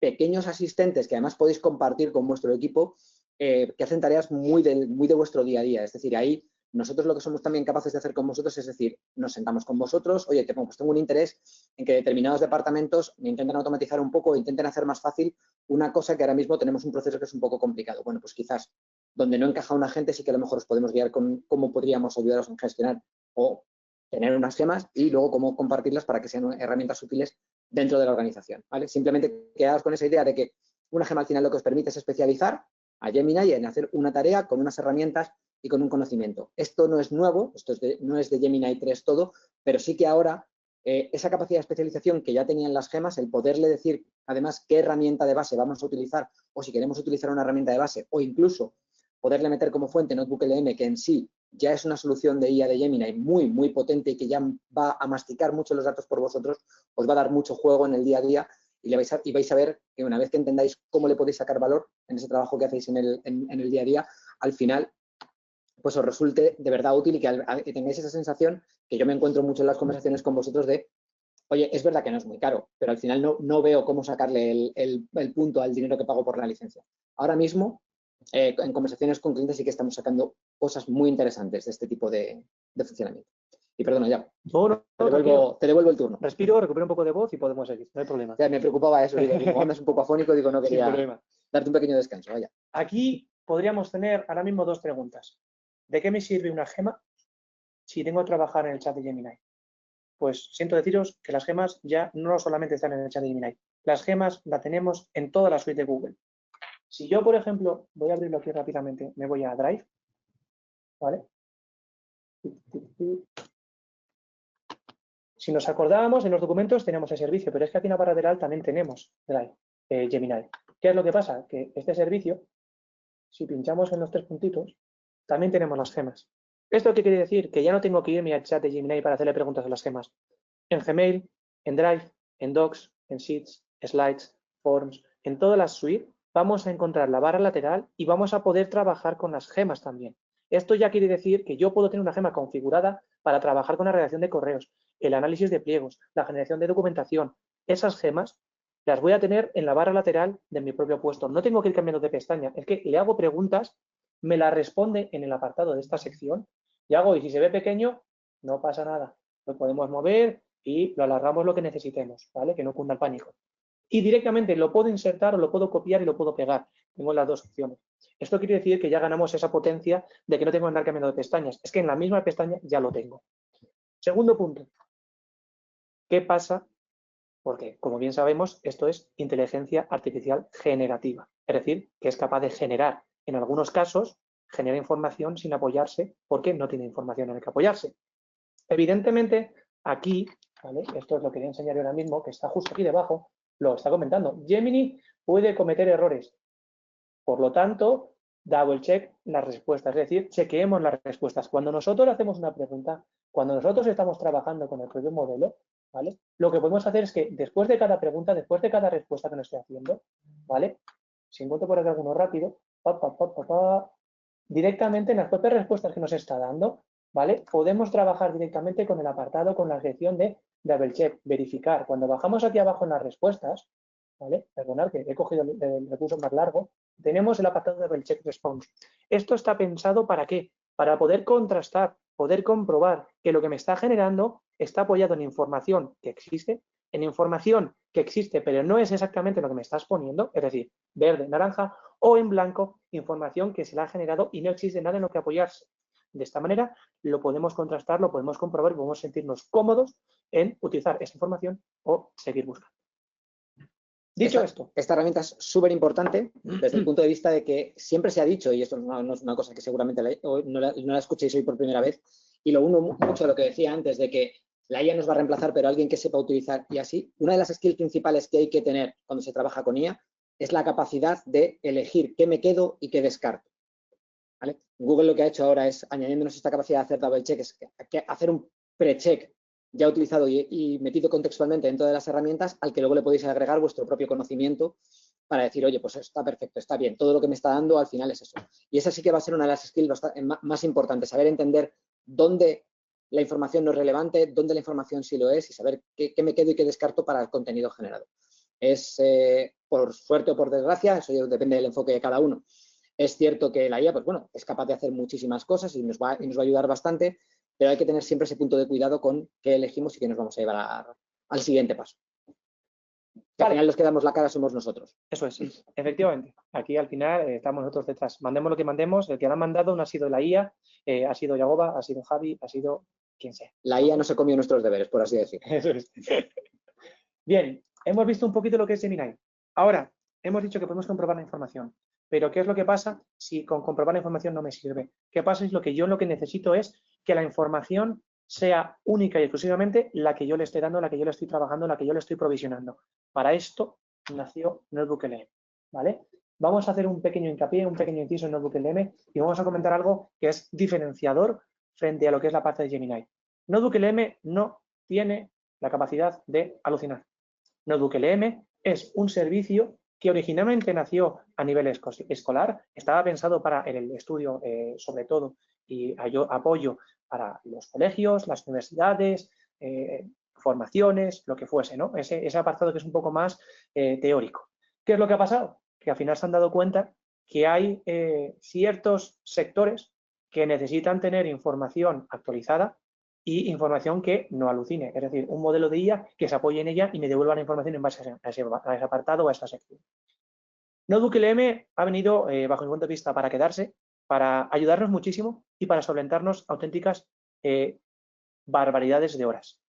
pequeños asistentes que además podéis compartir con vuestro equipo que hacen tareas muy de vuestro día a día. Es decir, ahí nosotros lo que somos también capaces de hacer con vosotros es decir, nos sentamos con vosotros, oye, pues tengo un interés en que determinados departamentos me intenten automatizar un poco, intenten hacer más fácil una cosa que ahora mismo tenemos un proceso que es un poco complicado. Bueno, pues quizás donde no encaja una gente sí que a lo mejor os podemos guiar con cómo podríamos ayudaros en gestionar o tener unas gemas y luego cómo compartirlas para que sean herramientas útiles dentro de la organización, ¿vale? Simplemente quedaos con esa idea de que una gema al final lo que os permite es especializar a Gemini en hacer una tarea con unas herramientas y con un conocimiento. Esto no es nuevo, no es de Gemini 3 todo, pero sí que ahora esa capacidad de especialización que ya tenían las gemas, el poderle decir además qué herramienta de base vamos a utilizar o si queremos utilizar una herramienta de base o incluso poderle meter como fuente NotebookLM, que en sí ya es una solución de IA de Gemini muy, muy potente y que ya va a masticar mucho los datos por vosotros, os va a dar mucho juego en el día a día y vais a ver que una vez que entendáis cómo le podéis sacar valor en ese trabajo que hacéis en el día a día, al final pues os resulte de verdad útil y que tengáis esa sensación que yo me encuentro mucho en las conversaciones con vosotros de, oye, es verdad que no es muy caro, pero al final no veo cómo sacarle el punto al dinero que pago por la licencia. Ahora mismo, en conversaciones con clientes sí que estamos sacando cosas muy interesantes de este tipo de funcionamiento. Y perdona, ya. Te devuelvo el turno. Respiro, recupero un poco de voz y podemos seguir, no hay problema. Ya, me preocupaba eso, digo, como andas un poco afónico, digo, no quería darte un pequeño descanso, vaya. Aquí podríamos tener ahora mismo dos preguntas. ¿De qué me sirve una gema si tengo que trabajar en el chat de Gemini? Pues siento deciros que las gemas ya no solamente están en el chat de Gemini, las gemas las tenemos en toda la suite de Google. Si yo, por ejemplo, voy a abrirlo aquí rápidamente, me voy a Drive, ¿vale? Si nos acordábamos, en los documentos tenemos el servicio, pero es que aquí en la barra lateral también tenemos Drive, Gemini. ¿Qué es lo que pasa? Que este servicio, si pinchamos en los tres puntitos, también tenemos las gemas. ¿Esto qué quiere decir? Que ya no tengo que irme al chat de Gemini para hacerle preguntas a las gemas. En Gmail, en Drive, en Docs, en Sheets, Slides, Forms, en todas las suites vamos a encontrar la barra lateral y vamos a poder trabajar con las gemas también. Esto ya quiere decir que yo puedo tener una gema configurada para trabajar con la redacción de correos, el análisis de pliegos, la generación de documentación. Esas gemas las voy a tener en la barra lateral de mi propio puesto. No tengo que ir cambiando de pestaña. Es que le hago preguntas, me las responde en el apartado de esta sección y si se ve pequeño, no pasa nada. Lo podemos mover y lo alargamos lo que necesitemos, ¿vale? Que no cunda el pánico. Y directamente lo puedo insertar o lo puedo copiar y lo puedo pegar. Tengo las dos opciones. Esto quiere decir que ya ganamos esa potencia de que no tengo que andar cambiando de pestañas. Es que en la misma pestaña ya lo tengo. Segundo punto. ¿Qué pasa? Porque, como bien sabemos, esto es inteligencia artificial generativa. Es decir, que es capaz de generar, en algunos casos, genera información sin apoyarse porque no tiene información en la que apoyarse. Evidentemente, aquí, ¿vale? Esto es lo que quería enseñar ahora mismo, que está justo aquí debajo, lo está comentando. Gemini puede cometer errores. Por lo tanto, double check las respuestas, es decir, chequeemos las respuestas. Cuando nosotros hacemos una pregunta, cuando nosotros estamos trabajando con el propio modelo, ¿vale? Lo que podemos hacer es que después de cada pregunta, después de cada respuesta que nos esté haciendo, ¿vale? Si encuentro por aquí alguno rápido, directamente en las propias respuestas que nos está dando, ¿vale? Podemos trabajar directamente con el apartado, con la sección de double check, verificar. Cuando bajamos aquí abajo en las respuestas, ¿vale? Perdonad que he cogido el recurso más largo, tenemos el apartado de double check response. Esto está pensado ¿para qué? Para poder contrastar, poder comprobar que lo que me está generando está apoyado en información que existe, pero no es exactamente lo que me estás poniendo, es decir, verde, naranja, o en blanco, información que se la ha generado y no existe nada en lo que apoyarse. De esta manera lo podemos contrastar, lo podemos comprobar y podemos sentirnos cómodos en utilizar esa información o seguir buscando. Dicho esto. Esta herramienta es súper importante desde el punto de vista de que siempre se ha dicho, y esto no es una cosa que seguramente no la escuchéis hoy por primera vez, y lo uno mucho a lo que decía antes de que la IA nos va a reemplazar, pero alguien que sepa utilizar y así. Una de las skills principales que hay que tener cuando se trabaja con IA es la capacidad de elegir qué me quedo y qué descarto. ¿Vale? Google lo que ha hecho ahora es, añadiéndonos esta capacidad de hacer double check, es hacer un pre-check ya utilizado y metido contextualmente dentro de las herramientas, al que luego le podéis agregar vuestro propio conocimiento para decir, oye, pues está perfecto, está bien, todo lo que me está dando al final es eso. Y esa sí que va a ser una de las skills más importantes, saber entender dónde la información no es relevante, dónde la información sí lo es y saber qué me quedo y qué descarto para el contenido generado. Es, por suerte o por desgracia, eso ya depende del enfoque de cada uno, Es cierto que la IA, pues bueno, es capaz de hacer muchísimas cosas y nos va a ayudar bastante, pero hay que tener siempre ese punto de cuidado con qué elegimos y qué nos vamos a llevar al siguiente paso. Que al final los que damos la cara somos nosotros. Eso es, efectivamente. Aquí al final estamos nosotros detrás. Mandemos lo que mandemos, el que la ha mandado no ha sido la IA, ha sido Yagoba, ha sido Javi, ha sido quien sea. La IA no se comió nuestros deberes, por así decirlo. Eso es. Bien, hemos visto un poquito lo que es Gemini. Ahora, hemos dicho que podemos comprobar la información. Pero ¿qué es lo que pasa si con comprobar la información no me sirve? ¿Qué pasa? Es lo que necesito es que la información sea única y exclusivamente la que yo le estoy dando, la que yo le estoy trabajando, la que yo le estoy provisionando. Para esto nació NotebookLM, ¿vale? Vamos a hacer un pequeño hincapié, un pequeño inciso en NotebookLM y vamos a comentar algo que es diferenciador frente a lo que es la parte de Gemini. NotebookLM no tiene la capacidad de alucinar. NotebookLM es un servicio que originalmente nació a nivel escolar, estaba pensado para el estudio sobre todo y apoyo para los colegios, las universidades, formaciones, lo que fuese, ¿no? Ese apartado que es un poco más teórico. ¿Qué es lo que ha pasado? Que al final se han dado cuenta que hay ciertos sectores que necesitan tener información actualizada y información que no alucine, es decir, un modelo de IA que se apoye en ella y me devuelva la información en base a ese apartado o a esta sección. NotebookLM ha venido, bajo mi punto de vista, para quedarse, para ayudarnos muchísimo y para solventarnos auténticas barbaridades de horas.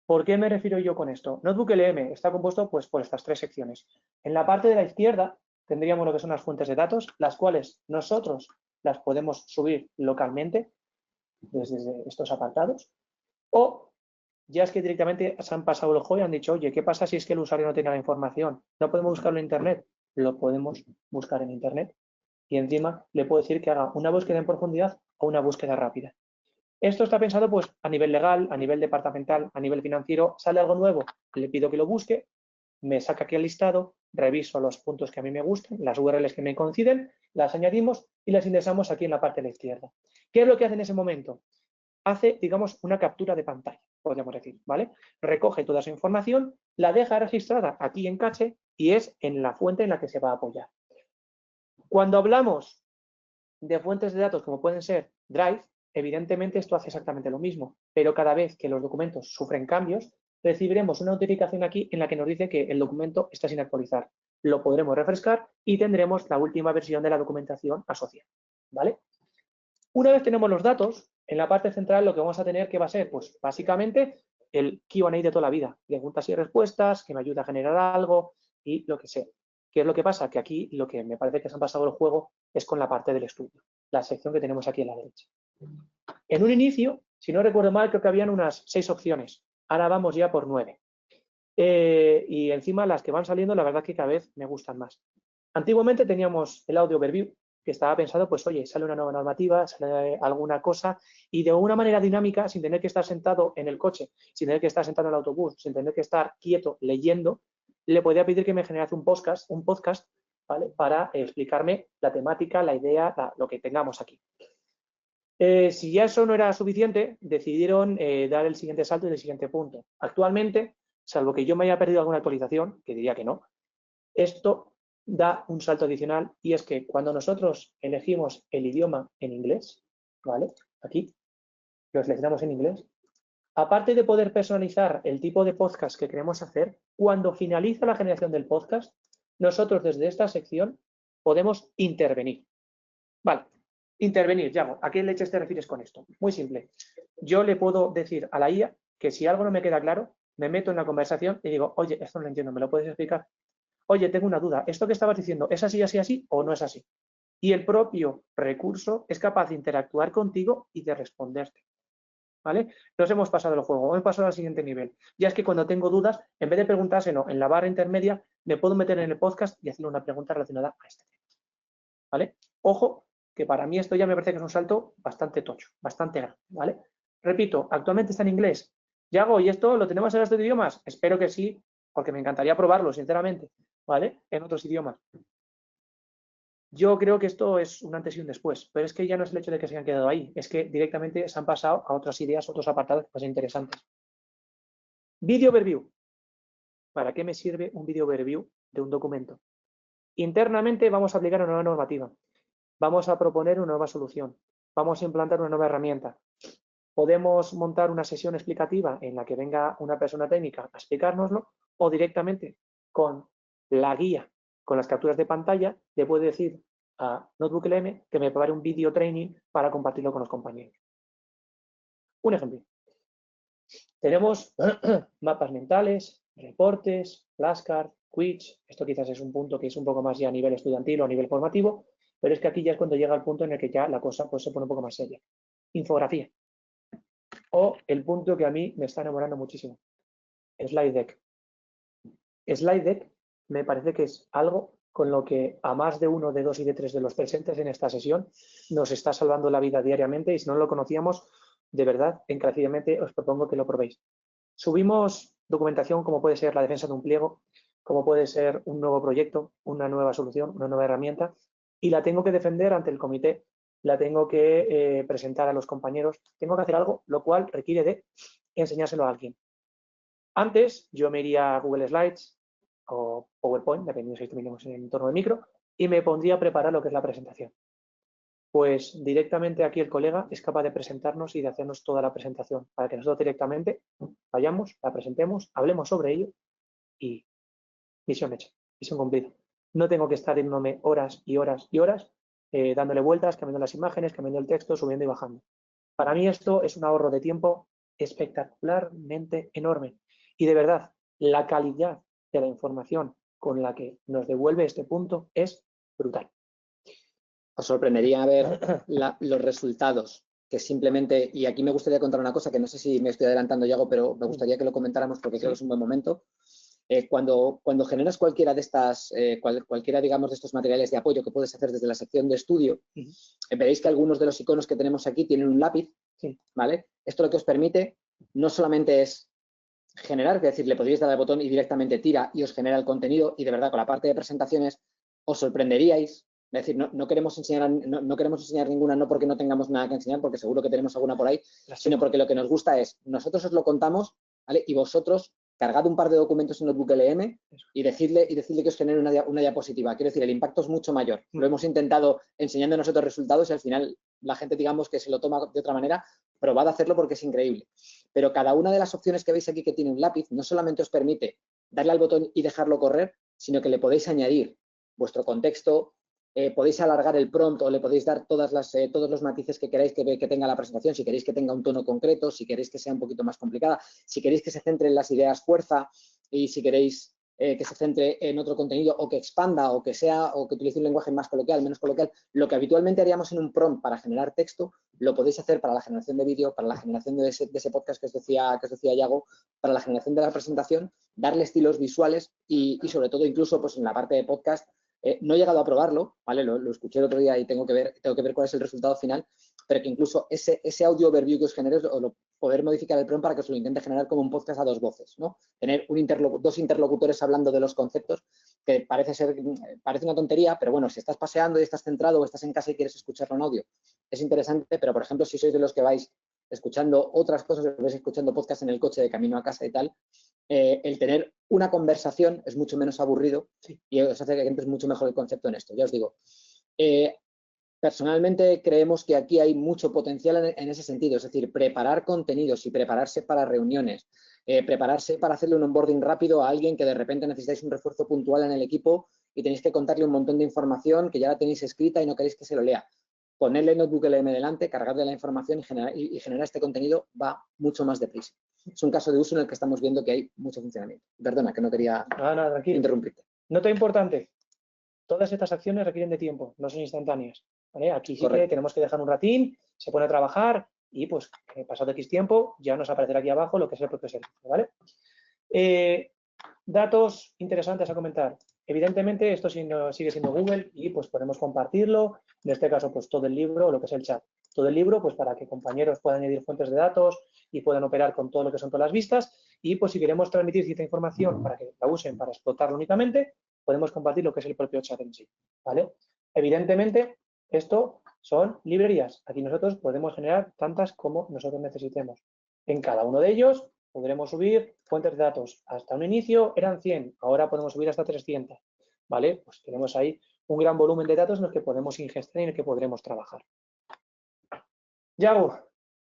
¿Por qué me refiero yo con esto? NotebookLM está compuesto pues, por estas tres secciones. En la parte de la izquierda tendríamos lo que son las fuentes de datos, las cuales nosotros las podemos subir localmente desde estos apartados, o ya es que directamente se han pasado el juego y han dicho, oye, ¿qué pasa si es que el usuario no tiene la información? ¿No podemos buscarlo en Internet? Lo podemos buscar en Internet y encima le puedo decir que haga una búsqueda en profundidad o una búsqueda rápida. Esto está pensado pues a nivel legal, a nivel departamental, a nivel financiero. Sale algo nuevo, le pido que lo busque, me saca aquí el listado, reviso los puntos que a mí me gustan, las URLs que me coinciden, las añadimos y las indexamos aquí en la parte de la izquierda. ¿Qué es lo que hace en ese momento? Hace, digamos, una captura de pantalla, podríamos decir, ¿vale? Recoge toda esa información, la deja registrada aquí en caché y es en la fuente en la que se va a apoyar. Cuando hablamos de fuentes de datos como pueden ser Drive, evidentemente esto hace exactamente lo mismo, pero cada vez que los documentos sufren cambios, recibiremos una notificación aquí en la que nos dice que el documento está sin actualizar. Lo podremos refrescar y tendremos la última versión de la documentación asociada, ¿vale? Una vez tenemos los datos, en la parte central lo que vamos a tener que va a ser, pues básicamente el Q&A de toda la vida, preguntas y respuestas, que me ayuda a generar algo y lo que sea. ¿Qué es lo que pasa? Que aquí lo que me parece que se han pasado el juego es con la parte del estudio, la sección que tenemos aquí a la derecha. En un inicio, si no recuerdo mal, creo que habían unas 6 opciones. Ahora vamos ya por 9. Y encima las que van saliendo, la verdad que cada vez me gustan más. Antiguamente teníamos el audio overview, que estaba pensado, pues oye, sale una nueva normativa, sale alguna cosa, y de una manera dinámica, sin tener que estar sentado en el coche, sin tener que estar sentado en el autobús, sin tener que estar quieto leyendo, le podía pedir que me generase un podcast, ¿vale? Para explicarme la temática, la idea, lo que tengamos aquí. Si ya eso no era suficiente, decidieron dar el siguiente salto y el siguiente punto. Actualmente, salvo que yo me haya perdido alguna actualización, que diría que no, esto da un salto adicional y es que cuando nosotros elegimos el idioma en inglés, ¿vale? Aquí lo seleccionamos en inglés. Aparte de poder personalizar el tipo de podcast que queremos hacer, cuando finaliza la generación del podcast, nosotros desde esta sección podemos intervenir. Vale, intervenir, Yago. ¿A qué leches te refieres con esto? Muy simple. Yo le puedo decir a la IA que si algo no me queda claro, me meto en la conversación y digo, oye, esto no lo entiendo, ¿me lo puedes explicar? Oye, tengo una duda, ¿esto que estabas diciendo es así, así, así o no es así? Y el propio recurso es capaz de interactuar contigo y de responderte, ¿vale? Nos hemos pasado el juego, hemos pasado al siguiente nivel. Ya es que cuando tengo dudas, en vez de preguntárselo en la barra intermedia, me puedo meter en el podcast y hacerle una pregunta relacionada a este tema, ¿vale? Ojo, que para mí esto ya me parece que es un salto bastante tocho, bastante grande, ¿vale? Repito, actualmente está en inglés. Yago, ¿y esto lo tenemos en los dos idiomas? Espero que sí, porque me encantaría probarlo, sinceramente, ¿vale? En otros idiomas. Yo creo que esto es un antes y un después, pero es que ya no es el hecho de que se hayan quedado ahí, es que directamente se han pasado a otras ideas, otros apartados que parecen interesantes. Video overview. ¿Para qué me sirve un video overview de un documento? Internamente vamos a aplicar una nueva normativa. Vamos a proponer una nueva solución. Vamos a implantar una nueva herramienta. Podemos montar una sesión explicativa en la que venga una persona técnica a explicárnoslo, o directamente con la guía, con las capturas de pantalla, le puedo decir a NotebookLM que me prepare un video training para compartirlo con los compañeros. Un ejemplo. Tenemos mapas mentales, reportes, flashcards, quiz. Esto quizás es un punto que es un poco más ya a nivel estudiantil o a nivel formativo, pero es que aquí ya es cuando llega el punto en el que ya la cosa pues, se pone un poco más seria. Infografía. O el punto que a mí me está enamorando muchísimo. Slide deck. Slide deck me parece que es algo con lo que a más de uno, de dos y de tres de los presentes en esta sesión nos está salvando la vida diariamente, y si no lo conocíamos, de verdad, encarecidamente os propongo que lo probéis. Subimos documentación como puede ser la defensa de un pliego, como puede ser un nuevo proyecto, una nueva solución, una nueva herramienta, y la tengo que defender ante el comité, la tengo que presentar a los compañeros, tengo que hacer algo, lo cual requiere de enseñárselo a alguien. Antes yo me iría a Google Slides o PowerPoint, dependiendo si estuviéramos en el entorno de micro, y me pondría a preparar lo que es la presentación. Pues directamente aquí el colega es capaz de presentarnos y de hacernos toda la presentación, para que nosotros directamente vayamos, la presentemos, hablemos sobre ello y misión hecha, misión cumplida. No tengo que estar yéndome horas y horas y horas dándole vueltas, cambiando las imágenes, cambiando el texto, subiendo y bajando. Para mí esto es un ahorro de tiempo espectacularmente enorme. Y de verdad, la calidad de la información con la que nos devuelve este punto es brutal. Os sorprendería ver los resultados, que simplemente, y aquí me gustaría contar una cosa que no sé si me estoy adelantando, Yago, pero me gustaría que lo comentáramos porque creo que es un buen momento. Cuando generas cualquiera de estas, cualquiera, digamos, de estos materiales de apoyo que puedes hacer desde la sección de estudio, veréis que algunos de los iconos que tenemos aquí tienen un lápiz, ¿vale? Esto lo que os permite no solamente es generar, es decir, le podríais dar al botón y directamente tira y os genera el contenido, y de verdad con la parte de presentaciones os sorprenderíais. Es decir, no queremos enseñar ninguna, no porque no tengamos nada que enseñar, porque seguro que tenemos alguna por ahí, sino porque lo que nos gusta es, nosotros os lo contamos, ¿vale? Y vosotros cargad un par de documentos en NotebookLM y decidle que os genere una diapositiva. Quiero decir, el impacto es mucho mayor. Lo hemos intentado enseñando nosotros resultados y al final la gente, digamos, que se lo toma de otra manera. Probad a hacerlo porque es increíble. Pero cada una de las opciones que veis aquí que tiene un lápiz no solamente os permite darle al botón y dejarlo correr, sino que le podéis añadir vuestro contexto, podéis alargar el prompt o le podéis dar todos los matices que queráis que tenga la presentación, si queréis que tenga un tono concreto, si queréis que sea un poquito más complicada, si queréis que se centre en las ideas fuerza y si queréis que se centre en otro contenido o que expanda o que utilice un lenguaje más coloquial, menos coloquial. Lo que habitualmente haríamos en un prompt para generar texto, lo podéis hacer para la generación de vídeo, para la generación de ese podcast que os decía Yago, para la generación de la presentación, darle estilos visuales y sobre todo incluso pues en la parte de podcast. No he llegado a probarlo, ¿vale? Lo escuché el otro día y tengo que ver cuál es el resultado final, pero que incluso ese audio overview que os genere, poder modificar el prompt para que os lo intente generar como un podcast a dos voces, ¿no? Tener dos interlocutores hablando de los conceptos, que parece una tontería, pero bueno, si estás paseando y estás centrado o estás en casa y quieres escucharlo en audio, es interesante, pero por ejemplo, si sois de los que vais escuchando otras cosas, vais escuchando podcast en el coche de camino a casa y tal, el tener una conversación es mucho menos aburrido y os hace que entres mucho mejor el concepto en esto. Ya os digo, personalmente creemos que aquí hay mucho potencial en ese sentido, es decir, preparar contenidos y prepararse para reuniones, prepararse para hacerle un onboarding rápido a alguien que de repente necesitáis un refuerzo puntual en el equipo y tenéis que contarle un montón de información que ya la tenéis escrita y no queréis que se lo lea. Ponerle NotebookLM delante, cargarle la información y generar este contenido va mucho más deprisa. Es un caso de uso en el que estamos viendo que hay mucho funcionamiento. Perdona, que no quería interrumpirte. Nota importante, todas estas acciones requieren de tiempo, no son instantáneas, ¿vale? Aquí sí que tenemos que dejar un ratín, se pone a trabajar y pues pasado X tiempo ya nos aparecerá aquí abajo lo que es el propio servicio, ¿vale? Datos interesantes a comentar. Evidentemente esto sigue siendo Google y pues podemos compartirlo, en este caso pues todo el libro o lo que es el chat. Todo el libro pues para que compañeros puedan añadir fuentes de datos y puedan operar con todo lo que son todas las vistas y pues si queremos transmitir cierta información para que la usen para explotarlo únicamente, podemos compartir lo que es el propio chat en sí, ¿vale? Evidentemente esto son librerías. Aquí nosotros podemos generar tantas como nosotros necesitemos. En cada uno de ellos podremos subir fuentes de datos. Hasta un inicio eran 100, ahora podemos subir hasta 300, ¿vale? Pues tenemos ahí un gran volumen de datos en los que podemos ingestar y en el que podremos trabajar. Yago,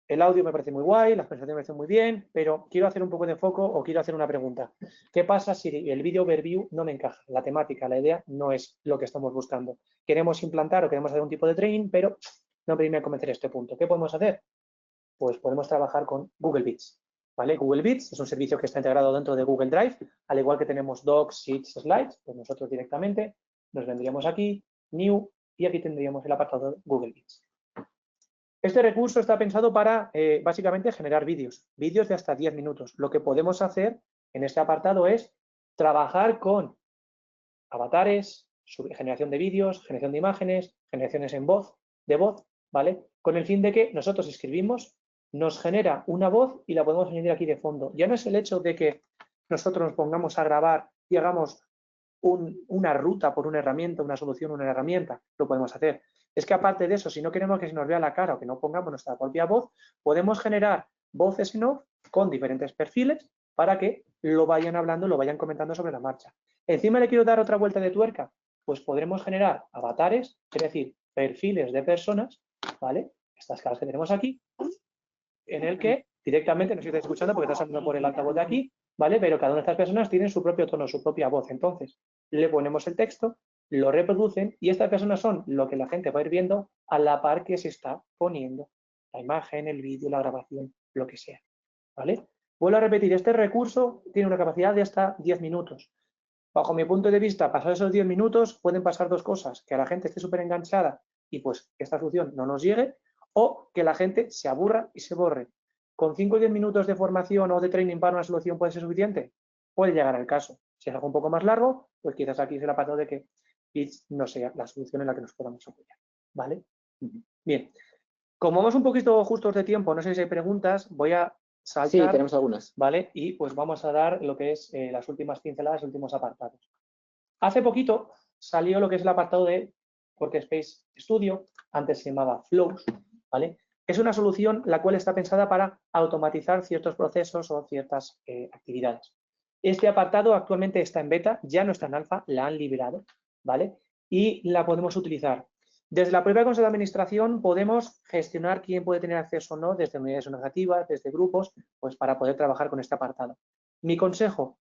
el audio me parece muy guay, las presentaciones me parecen muy bien, pero quiero hacer un poco de foco o quiero hacer una pregunta. ¿Qué pasa si el vídeo overview no me encaja? La temática, la idea no es lo que estamos buscando. Queremos implantar o queremos hacer un tipo de training, pero no me convencer este punto. ¿Qué podemos hacer? Pues podemos trabajar con Google Bits. ¿Vale? Google Bits es un servicio que está integrado dentro de Google Drive, al igual que tenemos Docs, Sheets, Slides, pues nosotros directamente nos vendríamos aquí, New, y aquí tendríamos el apartado de Google Bits. Este recurso está pensado para, básicamente, generar vídeos de hasta 10 minutos. Lo que podemos hacer en este apartado es trabajar con avatares, generación de vídeos, generación de imágenes, generaciones de voz, ¿vale? Con el fin de que nosotros escribimos, nos genera una voz y la podemos añadir aquí de fondo. Ya no es el hecho de que nosotros nos pongamos a grabar y hagamos una ruta por una herramienta, una solución, una herramienta, lo podemos hacer. Es que aparte de eso, si no queremos que se nos vea la cara o que no pongamos nuestra propia voz, podemos generar voces en off con diferentes perfiles para que lo vayan hablando, lo vayan comentando sobre la marcha. Encima le quiero dar otra vuelta de tuerca, pues podremos generar avatares, es decir, perfiles de personas, ¿vale? Estas caras que tenemos aquí, en el que directamente, no sé si estáis escuchando porque está saliendo por el altavoz de aquí, ¿vale? Pero cada una de estas personas tiene su propio tono, su propia voz. Entonces, le ponemos el texto, lo reproducen y estas personas son lo que la gente va a ir viendo a la par que se está poniendo la imagen, el vídeo, la grabación, lo que sea, ¿vale? Vuelvo a repetir, este recurso tiene una capacidad de hasta 10 minutos. Bajo mi punto de vista, pasados esos 10 minutos pueden pasar dos cosas, que a la gente esté súper enganchada y pues esta solución no nos llegue, o que la gente se aburra y se borre. ¿Con 5 o 10 minutos de formación o de training para una solución puede ser suficiente? Puede llegar al caso. Si es algo un poco más largo, pues quizás aquí será apartado de que Bits no sea la solución en la que nos podamos apoyar. ¿Vale? Bien. Como vamos un poquito justos de tiempo, no sé si hay preguntas, voy a saltar. Sí, tenemos algunas. ¿Vale? Y pues vamos a dar lo que es las últimas pinceladas, los últimos apartados. Hace poquito salió lo que es el apartado de Workspace Studio, antes se llamaba Flows, ¿vale? Es una solución la cual está pensada para automatizar ciertos procesos o ciertas actividades. Este apartado actualmente está en beta, ya no está en alfa, la han liberado, ¿vale? Y la podemos utilizar. Desde la propia consola de administración podemos gestionar quién puede tener acceso o no, desde unidades organizativas, desde grupos, pues para poder trabajar con este apartado. Mi consejo,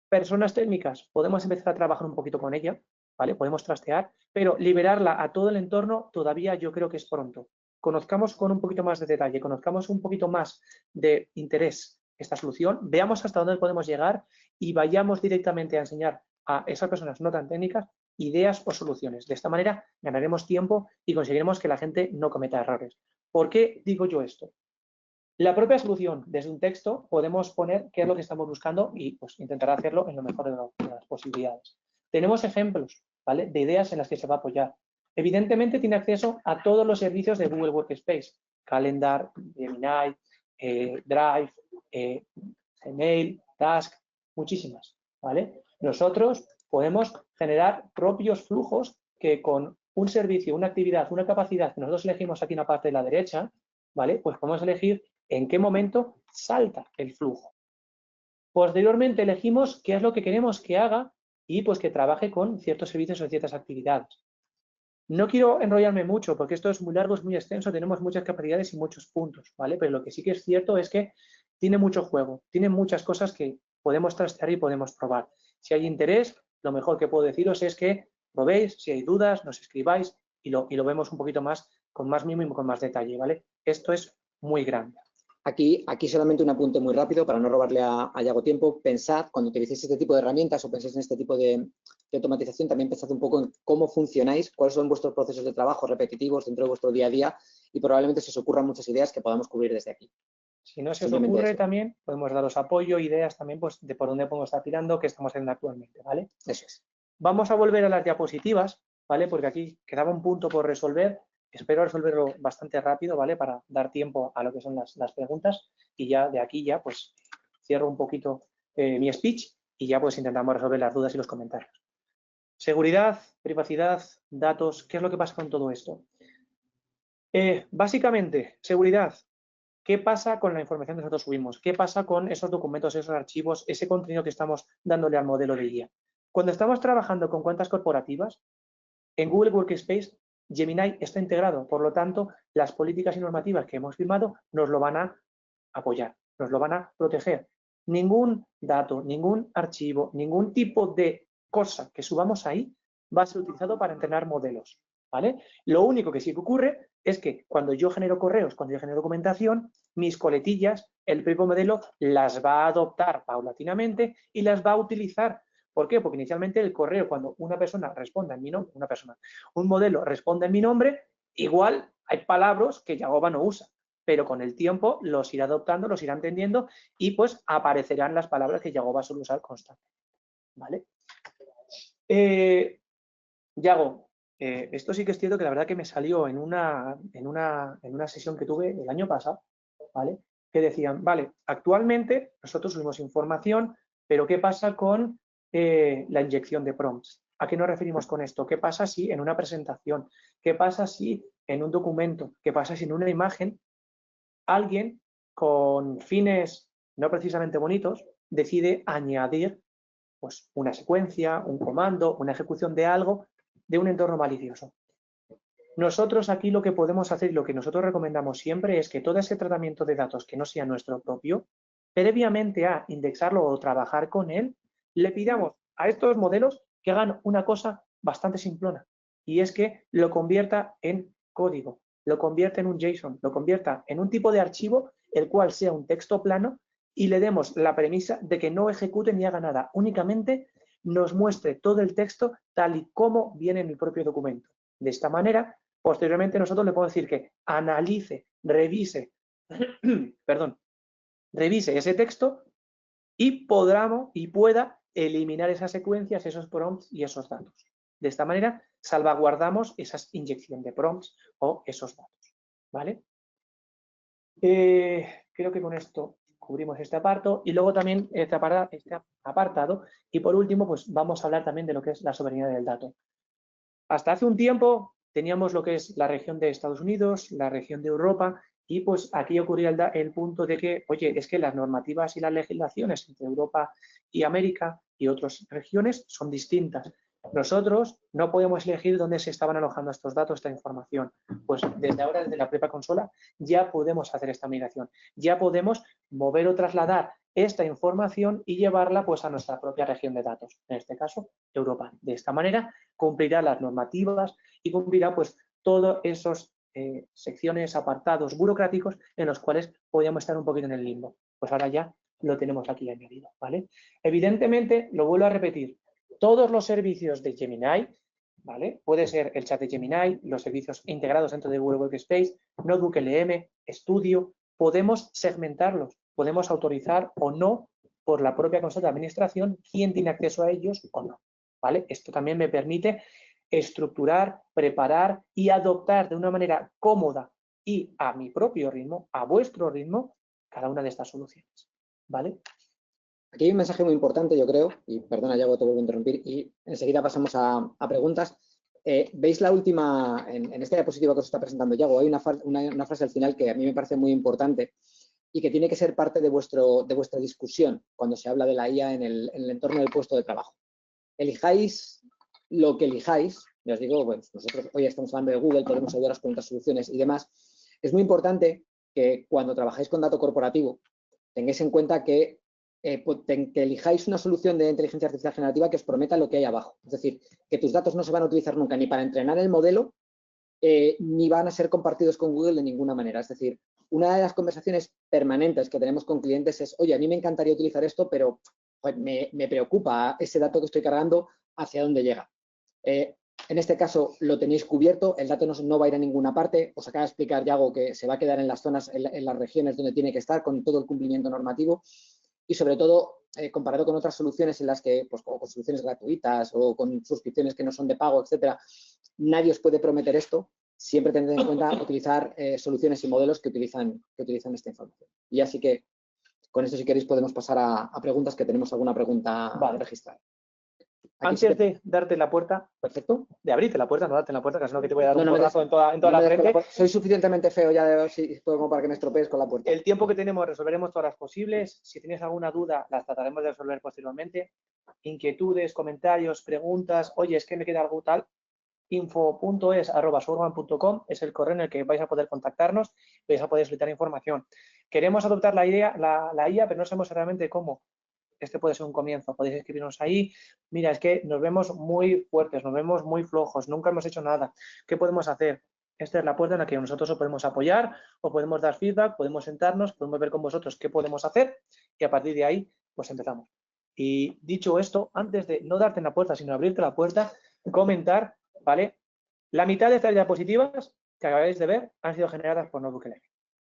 personas técnicas, podemos empezar a trabajar un poquito con ella, ¿vale? Podemos trastear, pero liberarla a todo el entorno todavía yo creo que es pronto. Conozcamos con un poquito más de detalle, conozcamos un poquito más de interés esta solución, veamos hasta dónde podemos llegar y vayamos directamente a enseñar a esas personas no tan técnicas ideas o soluciones. De esta manera ganaremos tiempo y conseguiremos que la gente no cometa errores. ¿Por qué digo yo esto? La propia solución, desde un texto, podemos poner qué es lo que estamos buscando y pues, intentar hacerlo en lo mejor de las posibilidades. Tenemos ejemplos, ¿vale?, de ideas en las que se va a apoyar. Evidentemente tiene acceso a todos los servicios de Google Workspace, Calendar, Gemini, Drive, Gmail, Task, muchísimas, ¿vale? Nosotros podemos generar propios flujos que con un servicio, una actividad, una capacidad que nosotros elegimos aquí en la parte de la derecha, ¿vale? Pues podemos elegir en qué momento salta el flujo. Posteriormente elegimos qué es lo que queremos que haga y pues que trabaje con ciertos servicios o ciertas actividades. No quiero enrollarme mucho porque esto es muy largo, es muy extenso, tenemos muchas capacidades y muchos puntos, ¿vale? Pero lo que sí que es cierto es que tiene mucho juego, tiene muchas cosas que podemos trastear y podemos probar. Si hay interés, lo mejor que puedo deciros es que probéis, si hay dudas, nos escribáis y lo vemos un poquito más, con más mimo y con más detalle, ¿vale? Esto es muy grande. Aquí solamente un apunte muy rápido para no robarle a Yago tiempo. Pensad, cuando utilicéis este tipo de herramientas o penséis en este tipo de automatización, también pensad un poco en cómo funcionáis, cuáles son vuestros procesos de trabajo repetitivos dentro de vuestro día a día y probablemente se os ocurran muchas ideas que podamos cubrir desde aquí. Si no se os ocurre también, podemos daros apoyo, ideas también pues, de por dónde podemos estar tirando, que estamos haciendo actualmente, ¿vale? Eso es. Vamos a volver a las diapositivas, ¿vale? Porque aquí quedaba un punto por resolver. Espero resolverlo bastante rápido, ¿vale? Para dar tiempo a lo que son las preguntas y ya de aquí ya pues cierro un poquito mi speech y ya pues intentamos resolver las dudas y los comentarios. Seguridad, privacidad, datos, ¿qué es lo que pasa con todo esto? Básicamente, seguridad. ¿Qué pasa con la información que nosotros subimos? ¿Qué pasa con esos documentos, esos archivos, ese contenido que estamos dándole al modelo de guía? Cuando estamos trabajando con cuentas corporativas, en Google Workspace, Gemini está integrado. Por lo tanto, las políticas y normativas que hemos firmado nos lo van a apoyar, nos lo van a proteger. Ningún dato, ningún archivo, ningún tipo de cosa que subamos ahí va a ser utilizado para entrenar modelos, ¿vale? Lo único que sí que ocurre es que cuando yo genero correos, cuando yo genero documentación, mis coletillas, el propio modelo las va a adoptar paulatinamente y las va a utilizar. ¿Por qué? Porque inicialmente el correo, cuando una persona responde en mi nombre, un modelo responde en mi nombre, igual hay palabras que Yagoba no usa, pero con el tiempo los irá adoptando, los irá entendiendo y pues aparecerán las palabras que Yagoba suele usar constantemente, ¿vale? Yago, esto sí que es cierto que la verdad que me salió en una sesión que tuve el año pasado, ¿vale? Que decían, vale, actualmente nosotros subimos información, pero ¿qué pasa con la inyección de prompts? ¿A qué nos referimos con esto? ¿Qué pasa si en una presentación? ¿Qué pasa si en un documento? ¿Qué pasa si en una imagen alguien con fines no precisamente bonitos decide añadir pues, una secuencia, un comando, una ejecución de algo de un entorno malicioso? Nosotros aquí lo que podemos hacer y lo que nosotros recomendamos siempre es que todo ese tratamiento de datos que no sea nuestro propio, previamente a indexarlo o trabajar con él, le pidamos a estos modelos que hagan una cosa bastante simplona, y es que lo convierta en código, lo convierta en un JSON, lo convierta en un tipo de archivo el cual sea un texto plano y le demos la premisa de que no ejecute ni haga nada, únicamente nos muestre todo el texto tal y como viene en el propio documento. De esta manera, posteriormente nosotros le podemos decir que analice, revise, perdón, revise ese texto y pueda eliminar esas secuencias, esos prompts y esos datos. De esta manera salvaguardamos esa inyección de prompts o esos datos, ¿vale? Creo que con esto cubrimos este apartado y luego también este apartado y por último pues vamos a hablar también de lo que es la soberanía del dato. Hasta hace un tiempo teníamos lo que es la región de Estados Unidos, la región de Europa y pues aquí ocurría el punto de que, oye, es que las normativas y las legislaciones entre Europa y América y otras regiones son distintas. Nosotros no podemos elegir dónde se estaban alojando estos datos, esta información. Pues desde ahora, desde la propia consola, ya podemos hacer esta migración. Ya podemos mover o trasladar esta información y llevarla pues a nuestra propia región de datos, en este caso Europa. De esta manera cumplirá las normativas y cumplirá pues todos esos secciones, apartados burocráticos en los cuales podíamos estar un poquito en el limbo. Pues ahora ya lo tenemos aquí añadido, ¿vale? Evidentemente, lo vuelvo a repetir, todos los servicios de Gemini, ¿vale? Puede ser el chat de Gemini, los servicios integrados dentro de Google Workspace, Notebook LM, Studio, podemos segmentarlos, podemos autorizar o no por la propia consola de administración quién tiene acceso a ellos o no, ¿vale? Esto también me permite estructurar, preparar y adoptar de una manera cómoda y a mi propio ritmo, a vuestro ritmo, cada una de estas soluciones, ¿vale? Aquí hay un mensaje muy importante, yo creo, y perdona, Yago, te vuelvo a interrumpir, y enseguida pasamos a preguntas. ¿Veis la última, en esta diapositiva que os está presentando Yago, hay una frase al final que a mí me parece muy importante y que tiene que ser parte de vuestra discusión cuando se habla de la IA en el entorno del puesto de trabajo. Elijáis lo que elijáis, ya os digo, bueno, nosotros hoy estamos hablando de Google, podemos ayudaros con otras soluciones y demás. Es muy importante que cuando trabajáis con dato corporativo tengáis en cuenta que elijáis una solución de inteligencia artificial generativa que os prometa lo que hay abajo. Es decir, que tus datos no se van a utilizar nunca ni para entrenar el modelo, ni van a ser compartidos con Google de ninguna manera. Es decir, una de las conversaciones permanentes que tenemos con clientes es, oye, a mí me encantaría utilizar esto, pero pues, me preocupa ese dato que estoy cargando, hacia dónde llega. En este caso lo tenéis cubierto, el dato no va a ir a ninguna parte. Os acaba de explicar Yago que se va a quedar en las zonas, en las regiones donde tiene que estar con todo el cumplimiento normativo y sobre todo comparado con otras soluciones en las que, pues como con soluciones gratuitas o con suscripciones que no son de pago, etcétera, nadie os puede prometer esto. Siempre tened en cuenta utilizar soluciones y modelos que utilizan esta información. Y así que con esto, si queréis, podemos pasar a preguntas, que tenemos alguna pregunta registrada. Antes de darte la puerta, perfecto. De abrirte la puerta, no darte la puerta, que es lo que te voy a dar un No me porrazo en toda la frente. Soy suficientemente feo ya como para que me estropees con la puerta. El tiempo que tenemos resolveremos todas las posibles. Si tienes alguna duda, las trataremos de resolver posteriormente. Inquietudes, comentarios, preguntas. Oye, es que me queda algo tal. info.es@software1.com es el correo en el que vais a poder contactarnos, vais a poder solicitar información. Queremos adoptar la IA, pero no sabemos realmente cómo. Este puede ser un comienzo, podéis escribirnos ahí. Mira, es que nos vemos muy fuertes, nos vemos muy flojos, nunca hemos hecho nada. ¿Qué podemos hacer? Esta es la puerta en la que nosotros os podemos apoyar, os podemos dar feedback, podemos sentarnos, podemos ver con vosotros qué podemos hacer y a partir de ahí, pues empezamos. Y dicho esto, antes de no darte en la puerta, sino abrirte la puerta, comentar, ¿vale? La mitad de estas diapositivas que acabáis de ver han sido generadas por NotebookLM,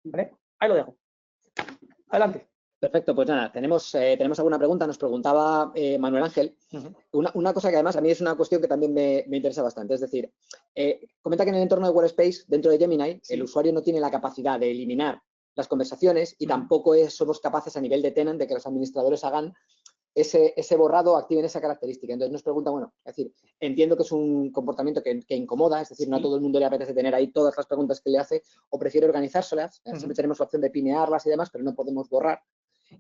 ¿vale? Ahí lo dejo. Adelante. Perfecto, pues nada, tenemos alguna pregunta. Nos preguntaba Manuel Ángel. Una cosa que además a mí es una cuestión que también me interesa bastante. Es decir, comenta que en el entorno de Workspace, dentro de Gemini, el usuario no tiene la capacidad de eliminar las conversaciones y tampoco somos capaces a nivel de tenant de que los administradores hagan ese borrado, activen esa característica. Entonces nos pregunta, bueno, es decir, entiendo que es un comportamiento que incomoda, es decir, no a todo el mundo le apetece tener ahí todas las preguntas que le hace o prefiere organizárselas. Siempre tenemos la opción de pinearlas y demás, pero no podemos borrar.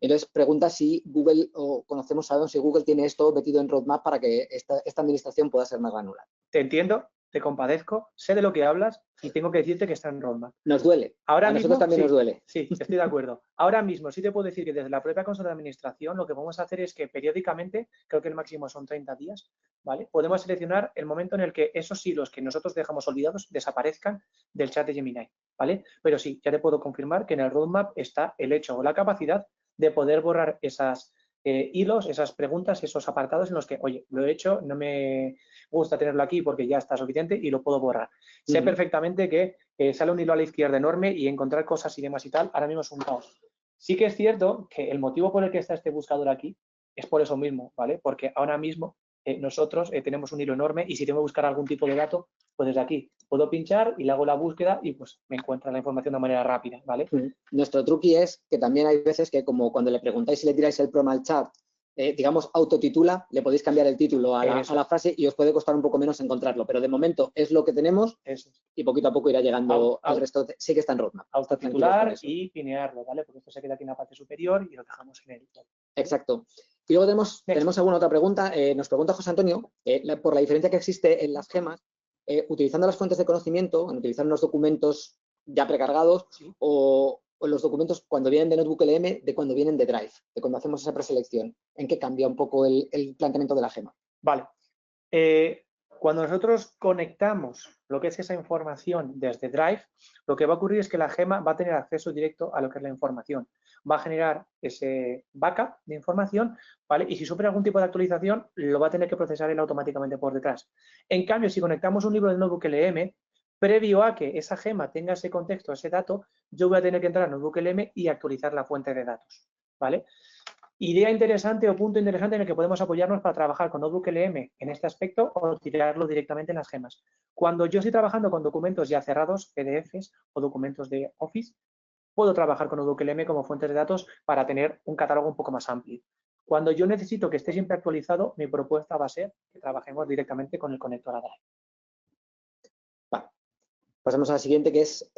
Entonces pregunta si Google, o sabemos si Google tiene esto metido en roadmap para que esta administración pueda ser más granular. Te entiendo, te compadezco, sé de lo que hablas y tengo que decirte que está en roadmap. Nos duele. Ahora a mismo, nosotros también nos duele. Sí, estoy de acuerdo. Ahora mismo sí te puedo decir que desde la propia consola de administración lo que vamos a hacer es que periódicamente, creo que el máximo son 30 días, ¿vale? Podemos seleccionar el momento en el que esos hilos que nosotros dejamos olvidados desaparezcan del chat de Gemini, ¿vale? Pero sí, ya te puedo confirmar que en el roadmap está el hecho o la capacidad de poder borrar esas hilos, esas preguntas, esos apartados en los que, oye, lo he hecho, no me gusta tenerlo aquí porque ya está suficiente y lo puedo borrar. Sé perfectamente que sale un hilo a la izquierda enorme y encontrar cosas y demás y tal, ahora mismo es un caos. Sí que es cierto que el motivo por el que está este buscador aquí es por eso mismo, ¿vale? Porque ahora mismo nosotros tenemos un hilo enorme y si tengo que buscar algún tipo de dato, pues desde aquí puedo pinchar y le hago la búsqueda y pues me encuentra la información de manera rápida, ¿vale? Nuestro truqui es que también hay veces que como cuando le preguntáis si le tiráis el prompt al chat, digamos, autotitula, le podéis cambiar el título a la frase y os puede costar un poco menos encontrarlo, pero de momento es lo que tenemos y poquito a poco irá llegando al resto. Sí que está en roadmap. Autotitular y pinearlo, ¿vale? Porque esto se queda aquí en la parte superior y lo dejamos en el editor. Exacto. Y luego tenemos alguna otra pregunta. Nos pregunta José Antonio, por la diferencia que existe en las gemas, utilizando las fuentes de conocimiento, utilizar unos documentos ya precargados o los documentos cuando vienen de NotebookLM, de cuando vienen de Drive, de cuando hacemos esa preselección. ¿En qué cambia un poco el planteamiento de la gema? Vale. Cuando nosotros conectamos lo que es esa información desde Drive, lo que va a ocurrir es que la gema va a tener acceso directo a lo que es la información. Va a generar ese backup de información, ¿vale? Y si sufre algún tipo de actualización, lo va a tener que procesar él automáticamente por detrás. En cambio, si conectamos un libro de NotebookLM, previo a que esa gema tenga ese contexto, ese dato, yo voy a tener que entrar a NotebookLM y actualizar la fuente de datos, ¿vale? Idea interesante o punto interesante en el que podemos apoyarnos para trabajar con NotebookLM en este aspecto o tirarlo directamente en las gemas. Cuando yo estoy trabajando con documentos ya cerrados, PDFs o documentos de Office, puedo trabajar con NotebookLM como fuentes de datos para tener un catálogo un poco más amplio. Cuando yo necesito que esté siempre actualizado, mi propuesta va a ser que trabajemos directamente con el conector a Drive. Vale. Pasamos a la siguiente, que es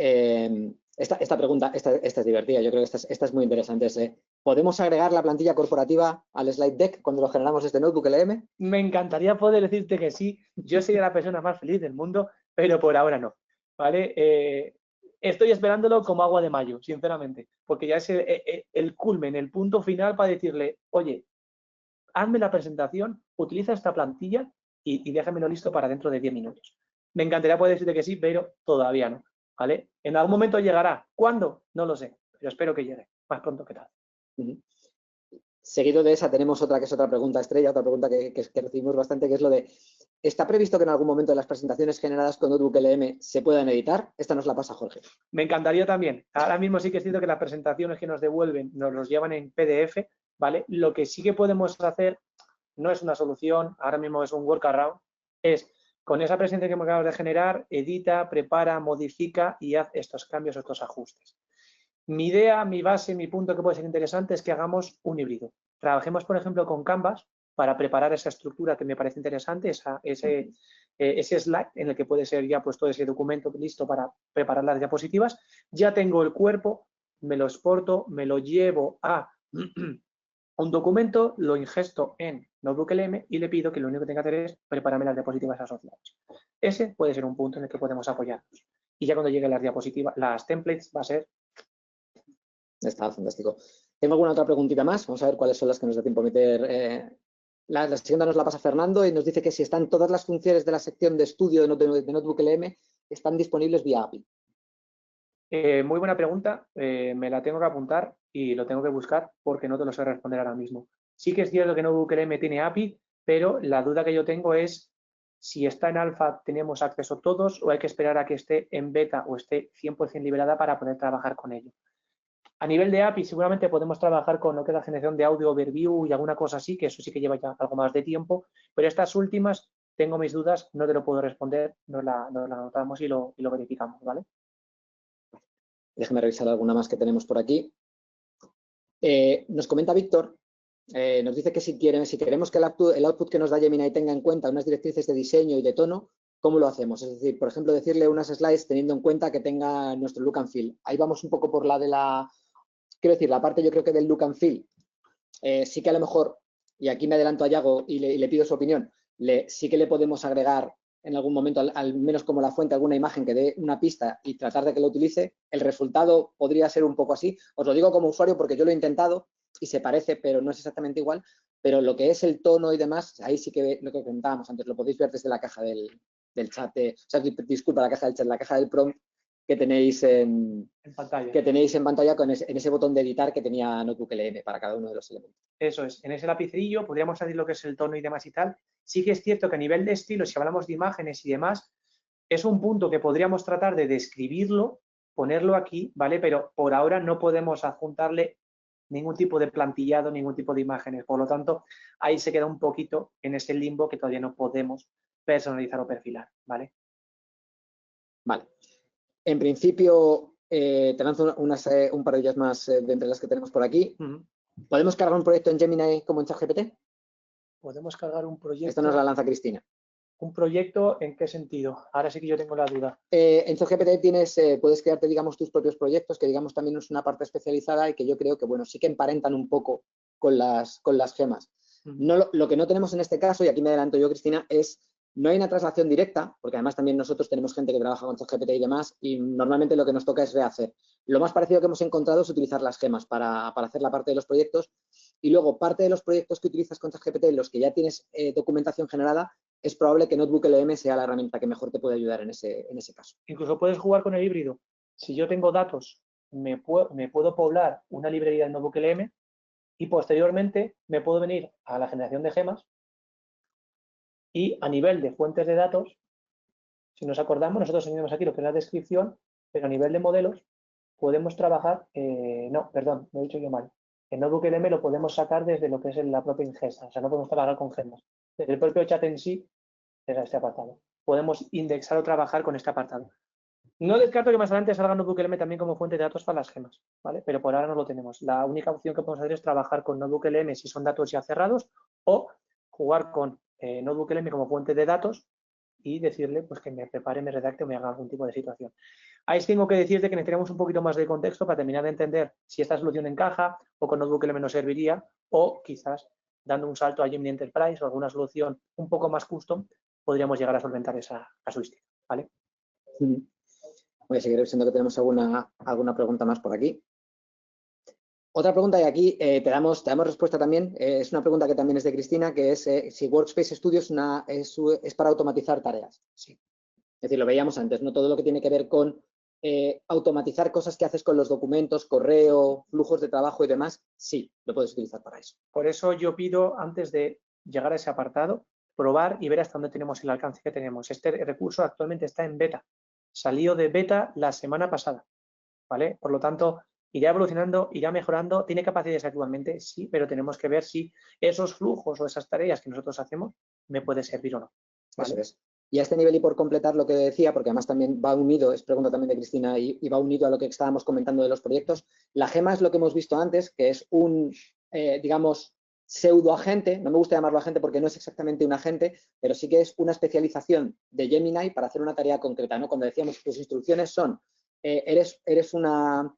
esta pregunta. Esta es divertida, yo creo que esta es muy interesante. ¿Podemos agregar la plantilla corporativa al slide deck cuando lo generamos desde NotebookLM? Me encantaría poder decirte que sí. Yo sería la persona más feliz del mundo, pero por ahora no, ¿vale? Estoy esperándolo como agua de mayo, sinceramente, porque ya es el culmen, el punto final para decirle, oye, hazme la presentación, utiliza esta plantilla y déjamelo listo para dentro de 10 minutos. Me encantaría poder decirte que sí, pero todavía no, ¿vale? En algún momento llegará. ¿Cuándo? No lo sé, pero espero que llegue, más pronto que tarde. Seguido de esa tenemos otra que es otra pregunta estrella, otra pregunta que recibimos bastante, que es lo de, ¿está previsto que en algún momento las presentaciones generadas con NotebookLM se puedan editar? Esta nos la pasa Jorge. Me encantaría también. Ahora mismo sí que es cierto que las presentaciones que nos devuelven nos los llevan en PDF, ¿vale? Lo que sí que podemos hacer, no es una solución, ahora mismo es un workaround, es con esa presentación que acabamos de generar, edita, prepara, modifica y haz estos cambios, estos ajustes. Mi idea, mi base, mi punto que puede ser interesante es que hagamos un híbrido. Trabajemos, por ejemplo, con Canvas, para preparar esa estructura que me parece interesante, ese slide en el que puede ser ya pues todo ese documento listo para preparar las diapositivas. Ya tengo el cuerpo, me lo exporto, me lo llevo a un documento, lo ingesto en Notebook-LM y le pido que lo único que tenga que hacer es prepararme las diapositivas asociadas. Ese puede ser un punto en el que podemos apoyarnos. Y ya cuando lleguen las diapositivas, las templates, va a ser... Está fantástico. Tengo alguna otra preguntita más. Vamos a ver cuáles son las que nos da tiempo a meter. La siguiente nos la pasa Fernando y nos dice que si están todas las funciones de la sección de estudio de Notebook-LM están disponibles vía API. Muy buena pregunta. Me la tengo que apuntar y lo tengo que buscar porque no te lo sé responder ahora mismo. Sí que es cierto que Notebook-LM tiene API, pero la duda que yo tengo es si está en alfa tenemos acceso todos o hay que esperar a que esté en beta o esté 100% liberada para poder trabajar con ello. A nivel de API seguramente podemos trabajar con lo que es la generación de audio overview y alguna cosa así, que eso sí que lleva ya algo más de tiempo, pero estas últimas tengo mis dudas, no te lo puedo responder, nos la anotamos y lo verificamos, ¿vale? Déjame revisar alguna más que tenemos por aquí. Nos comenta Víctor, nos dice que si queremos que el output que nos da Gemini tenga en cuenta unas directrices de diseño y de tono, ¿cómo lo hacemos? Es decir, por ejemplo, decirle unas slides teniendo en cuenta que tenga nuestro look and feel. Ahí vamos un poco por la de la... Quiero decir, la parte yo creo que del look and feel, sí que a lo mejor, y aquí me adelanto a Yago y le pido su opinión, sí que le podemos agregar en algún momento, al menos como la fuente, alguna imagen que dé una pista y tratar de que lo utilice. El resultado podría ser un poco así. Os lo digo como usuario porque yo lo he intentado y se parece, pero no es exactamente igual. Pero lo que es el tono y demás, ahí sí que lo que comentábamos antes, lo podéis ver desde la caja del chat, o sea, disculpa, la caja del chat, la caja del prompt que tenéis en pantalla en ese botón de editar que tenía Notebook-LM para cada uno de los elementos. Eso es, en ese lapicerillo podríamos añadir lo que es el tono y demás y tal. Sí que es cierto que a nivel de estilo, si hablamos de imágenes y demás, es un punto que podríamos tratar de describirlo, ponerlo aquí, ¿vale? Pero por ahora no podemos adjuntarle ningún tipo de plantillado, ningún tipo de imágenes. Por lo tanto, ahí se queda un poquito en ese limbo que todavía no podemos personalizar o perfilar, ¿vale? Vale. En principio, te lanzo un par de ellas más de entre las que tenemos por aquí. ¿Podemos cargar un proyecto en Gemini como en ChatGPT? Podemos cargar un proyecto. Esto nos la lanza Cristina. ¿Un proyecto en qué sentido? Ahora sí que yo tengo la duda. En ChatGPT puedes crearte, digamos, tus propios proyectos, que digamos también es una parte especializada y que yo creo que, bueno, sí que emparentan un poco con las gemas. No, lo que no tenemos en este caso, y aquí me adelanto yo, Cristina, no hay una traslación directa, porque además también nosotros tenemos gente que trabaja con ChatGPT y demás, y normalmente lo que nos toca es rehacer. Lo más parecido que hemos encontrado es utilizar las gemas para hacer la parte de los proyectos, y luego parte de los proyectos que utilizas con ChatGPT, los que ya tienes documentación generada, es probable que Notebook-LM sea la herramienta que mejor te puede ayudar en ese caso. Incluso puedes jugar con el híbrido. Si yo tengo datos, me puedo poblar una librería de Notebook-LM y posteriormente me puedo venir a la generación de gemas y a nivel de fuentes de datos, si nos acordamos, nosotros tenemos aquí lo que es la descripción, pero a nivel de modelos podemos trabajar, no, perdón, lo he dicho yo mal. En Notebook-LM lo podemos sacar desde lo que es la propia ingesta, o sea, no podemos trabajar con gemas. Desde el propio chat en sí, desde este apartado. Podemos indexar o trabajar con este apartado. No descarto que más adelante salga Notebook-LM también como fuente de datos para las gemas, ¿vale? Pero por ahora no lo tenemos. La única opción que podemos hacer es trabajar con Notebook-LM si son datos ya cerrados o jugar con Notebook-LM como fuente de datos y decirle pues, que me prepare, me redacte o me haga algún tipo de situación. Ahí tengo que decirte que necesitamos un poquito más de contexto para terminar de entender si esta solución encaja o con Notebook-LM nos serviría o quizás dando un salto a Gemini Enterprise o alguna solución un poco más custom podríamos llegar a solventar esa casuística, ¿vale? Voy a seguir revisando que tenemos alguna pregunta más por aquí. Otra pregunta, y aquí te damos respuesta también, es una pregunta que también es de Cristina, que es si Workspace Studio es para automatizar tareas. Sí. Es decir, lo veíamos antes, no todo lo que tiene que ver con automatizar cosas que haces con los documentos, correo, flujos de trabajo y demás, sí, lo puedes utilizar para eso. Por eso yo pido, antes de llegar a ese apartado, probar y ver hasta dónde tenemos el alcance que tenemos. Este recurso actualmente está en beta. Salió de beta la semana pasada, ¿vale? Por lo tanto, irá evolucionando, irá mejorando. ¿Tiene capacidades actualmente? Sí, pero tenemos que ver si esos flujos o esas tareas que nosotros hacemos me puede servir o no, ¿vale? Eso es. Y a este nivel, y por completar lo que decía, porque además también va unido, es pregunta también de Cristina, y va unido a lo que estábamos comentando de los proyectos, la gema es lo que hemos visto antes, que es digamos, pseudoagente, no me gusta llamarlo agente porque no es exactamente un agente, pero sí que es una especialización de Gemini para hacer una tarea concreta, ¿no? Cuando decíamos que tus instrucciones son, eres una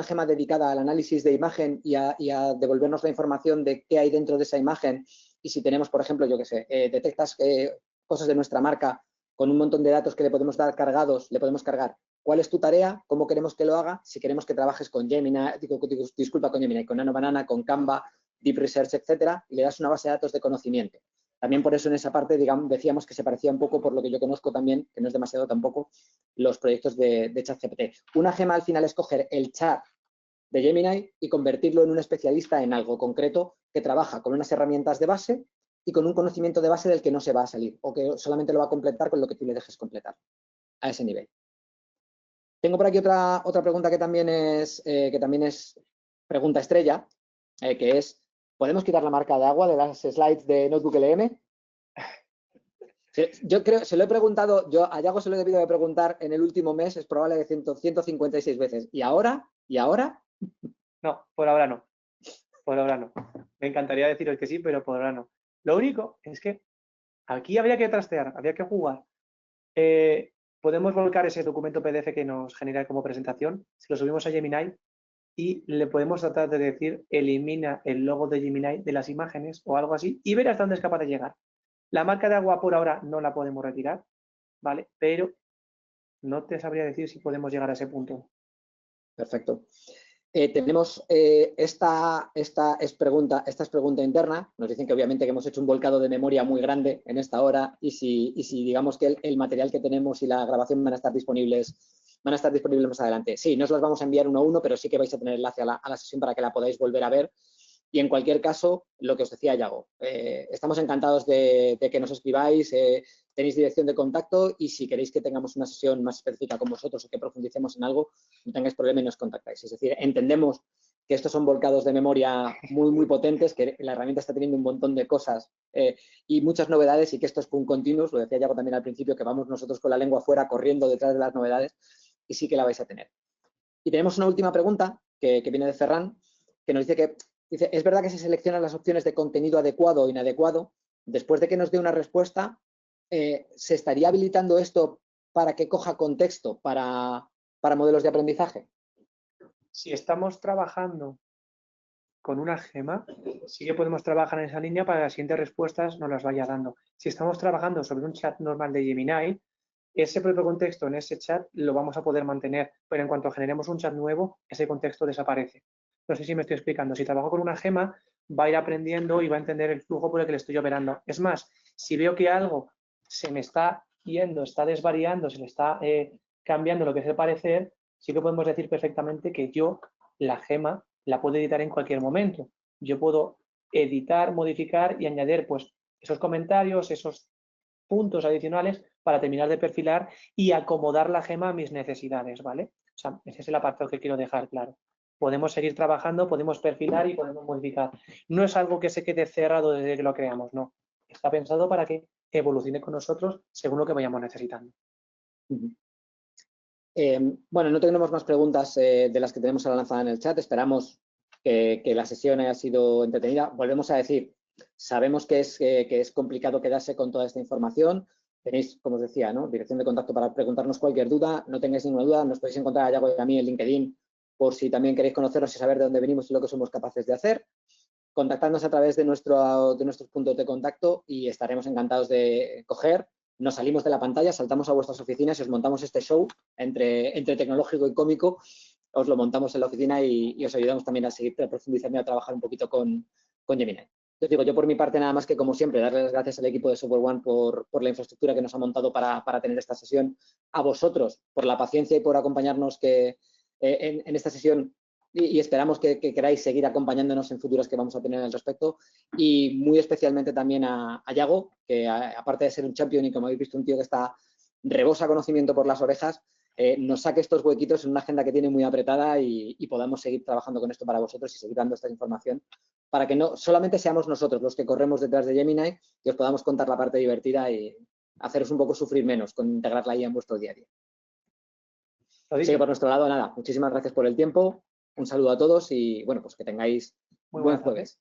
gema dedicada al análisis de imagen y a devolvernos la información de qué hay dentro de esa imagen, y si tenemos, por ejemplo, yo qué sé, detectas cosas de nuestra marca con un montón de datos que le podemos dar cargados, le podemos cargar cuál es tu tarea, cómo queremos que lo haga, si queremos que trabajes con Gemini, con Gemini, con Nano Banana, con Canva, Deep Research, etcétera, y le das una base de datos de conocimiento. También por eso en esa parte, digamos, decíamos que se parecía un poco, por lo que yo conozco también, que no es demasiado tampoco, los proyectos de ChatGPT. Una gema al final es coger el chat de Gemini y convertirlo en un especialista en algo concreto que trabaja con unas herramientas de base y con un conocimiento de base del que no se va a salir o que solamente lo va a completar con lo que tú le dejes completar a ese nivel. Tengo por aquí otra pregunta que también es pregunta estrella, que es, ¿podemos quitar la marca de agua de las slides de Notebook LM? Yo creo, se lo he preguntado, yo a Yago se lo he debido de preguntar en el último mes, es probable de 156 veces. ¿Y ahora? ¿Y ahora? No, por ahora no. Por ahora no. Me encantaría deciros que sí, pero por ahora no. Lo único es que aquí habría que trastear, habría que jugar. Podemos volcar ese documento PDF que nos genera como presentación, si lo subimos a Gemini, y le podemos tratar de decir elimina el logo de Gemini de las imágenes o algo así y ver hasta dónde es capaz de llegar. La marca de agua por ahora no la podemos retirar, ¿vale? Pero no te sabría decir si podemos llegar a ese punto. Perfecto. Tenemos esta es pregunta interna. Nos dicen que obviamente que hemos hecho un volcado de memoria muy grande en esta hora y si digamos que el material que tenemos y la grabación van a estar disponibles más adelante. Sí, no os las vamos a enviar uno a uno, pero sí que vais a tener enlace a la sesión para que la podáis volver a ver. Y en cualquier caso, lo que os decía Yago, estamos encantados de que nos escribáis, tenéis dirección de contacto y si queréis que tengamos una sesión más específica con vosotros o que profundicemos en algo, no tengáis problema y nos contactáis. Es decir, entendemos que estos son volcados de memoria muy, muy potentes, que la herramienta está teniendo un montón de cosas y muchas novedades y que esto es un continuous, lo decía Yago también al principio, que vamos nosotros con la lengua fuera corriendo detrás de las novedades y sí que la vais a tener. Y tenemos una última pregunta que viene de Ferran, que nos dice que dice, ¿es verdad que se seleccionan las opciones de contenido adecuado o inadecuado? Después de que nos dé una respuesta, ¿se estaría habilitando esto para que coja contexto para modelos de aprendizaje? Si estamos trabajando con una gema, sí que podemos trabajar en esa línea para que las siguientes respuestas nos las vaya dando. Si estamos trabajando sobre un chat normal de Gemini, ese propio contexto en ese chat lo vamos a poder mantener, pero en cuanto generemos un chat nuevo, ese contexto desaparece. No sé si me estoy explicando. Si trabajo con una gema, va a ir aprendiendo y va a entender el flujo por el que le estoy operando. Es más, si veo que algo se me está yendo, está desvariando, se le está cambiando lo que es el parecer, sí que podemos decir perfectamente que yo, la gema, la puedo editar en cualquier momento. Yo puedo editar, modificar y añadir pues esos comentarios, esos puntos adicionales para terminar de perfilar y acomodar la gema a mis necesidades, ¿vale? O sea, ese es el apartado que quiero dejar claro. Podemos seguir trabajando, podemos perfilar y podemos modificar. No es algo que se quede cerrado desde que lo creamos, no. Está pensado para que evolucione con nosotros según lo que vayamos necesitando. Bueno, no tenemos más preguntas de las que tenemos ahora lanzadas en el chat. Esperamos que la sesión haya sido entretenida. Volvemos a decir, sabemos que es complicado quedarse con toda esta información. Tenéis, como os decía, ¿no?, dirección de contacto para preguntarnos cualquier duda. No tengáis ninguna duda. Nos podéis encontrar a Yago y a mí en LinkedIn por si también queréis conocernos y saber de dónde venimos y lo que somos capaces de hacer. Contactadnos a través de nuestros puntos de contacto y estaremos encantados de coger. Nos salimos de la pantalla, saltamos a vuestras oficinas y os montamos este show entre tecnológico y cómico. Os lo montamos en la oficina y os ayudamos también a seguir profundizando y a trabajar un poquito con Gemini. Os digo, yo por mi parte nada más que como siempre darle las gracias al equipo de Software One por la infraestructura que nos ha montado para tener esta sesión, a vosotros por la paciencia y por acompañarnos en esta sesión y esperamos que queráis seguir acompañándonos en futuras que vamos a tener al respecto y muy especialmente también a Yago, que aparte de ser un champion y como habéis visto un tío que está rebosa conocimiento por las orejas, nos saque estos huequitos en una agenda que tiene muy apretada y podamos seguir trabajando con esto para vosotros y seguir dando esta información para que no solamente seamos nosotros los que corremos detrás de Gemini y os podamos contar la parte divertida y haceros un poco sufrir menos con integrarla ahí en vuestro día a día. Así que por nuestro lado, nada, muchísimas gracias por el tiempo, un saludo a todos y bueno, pues que tengáis buen jueves.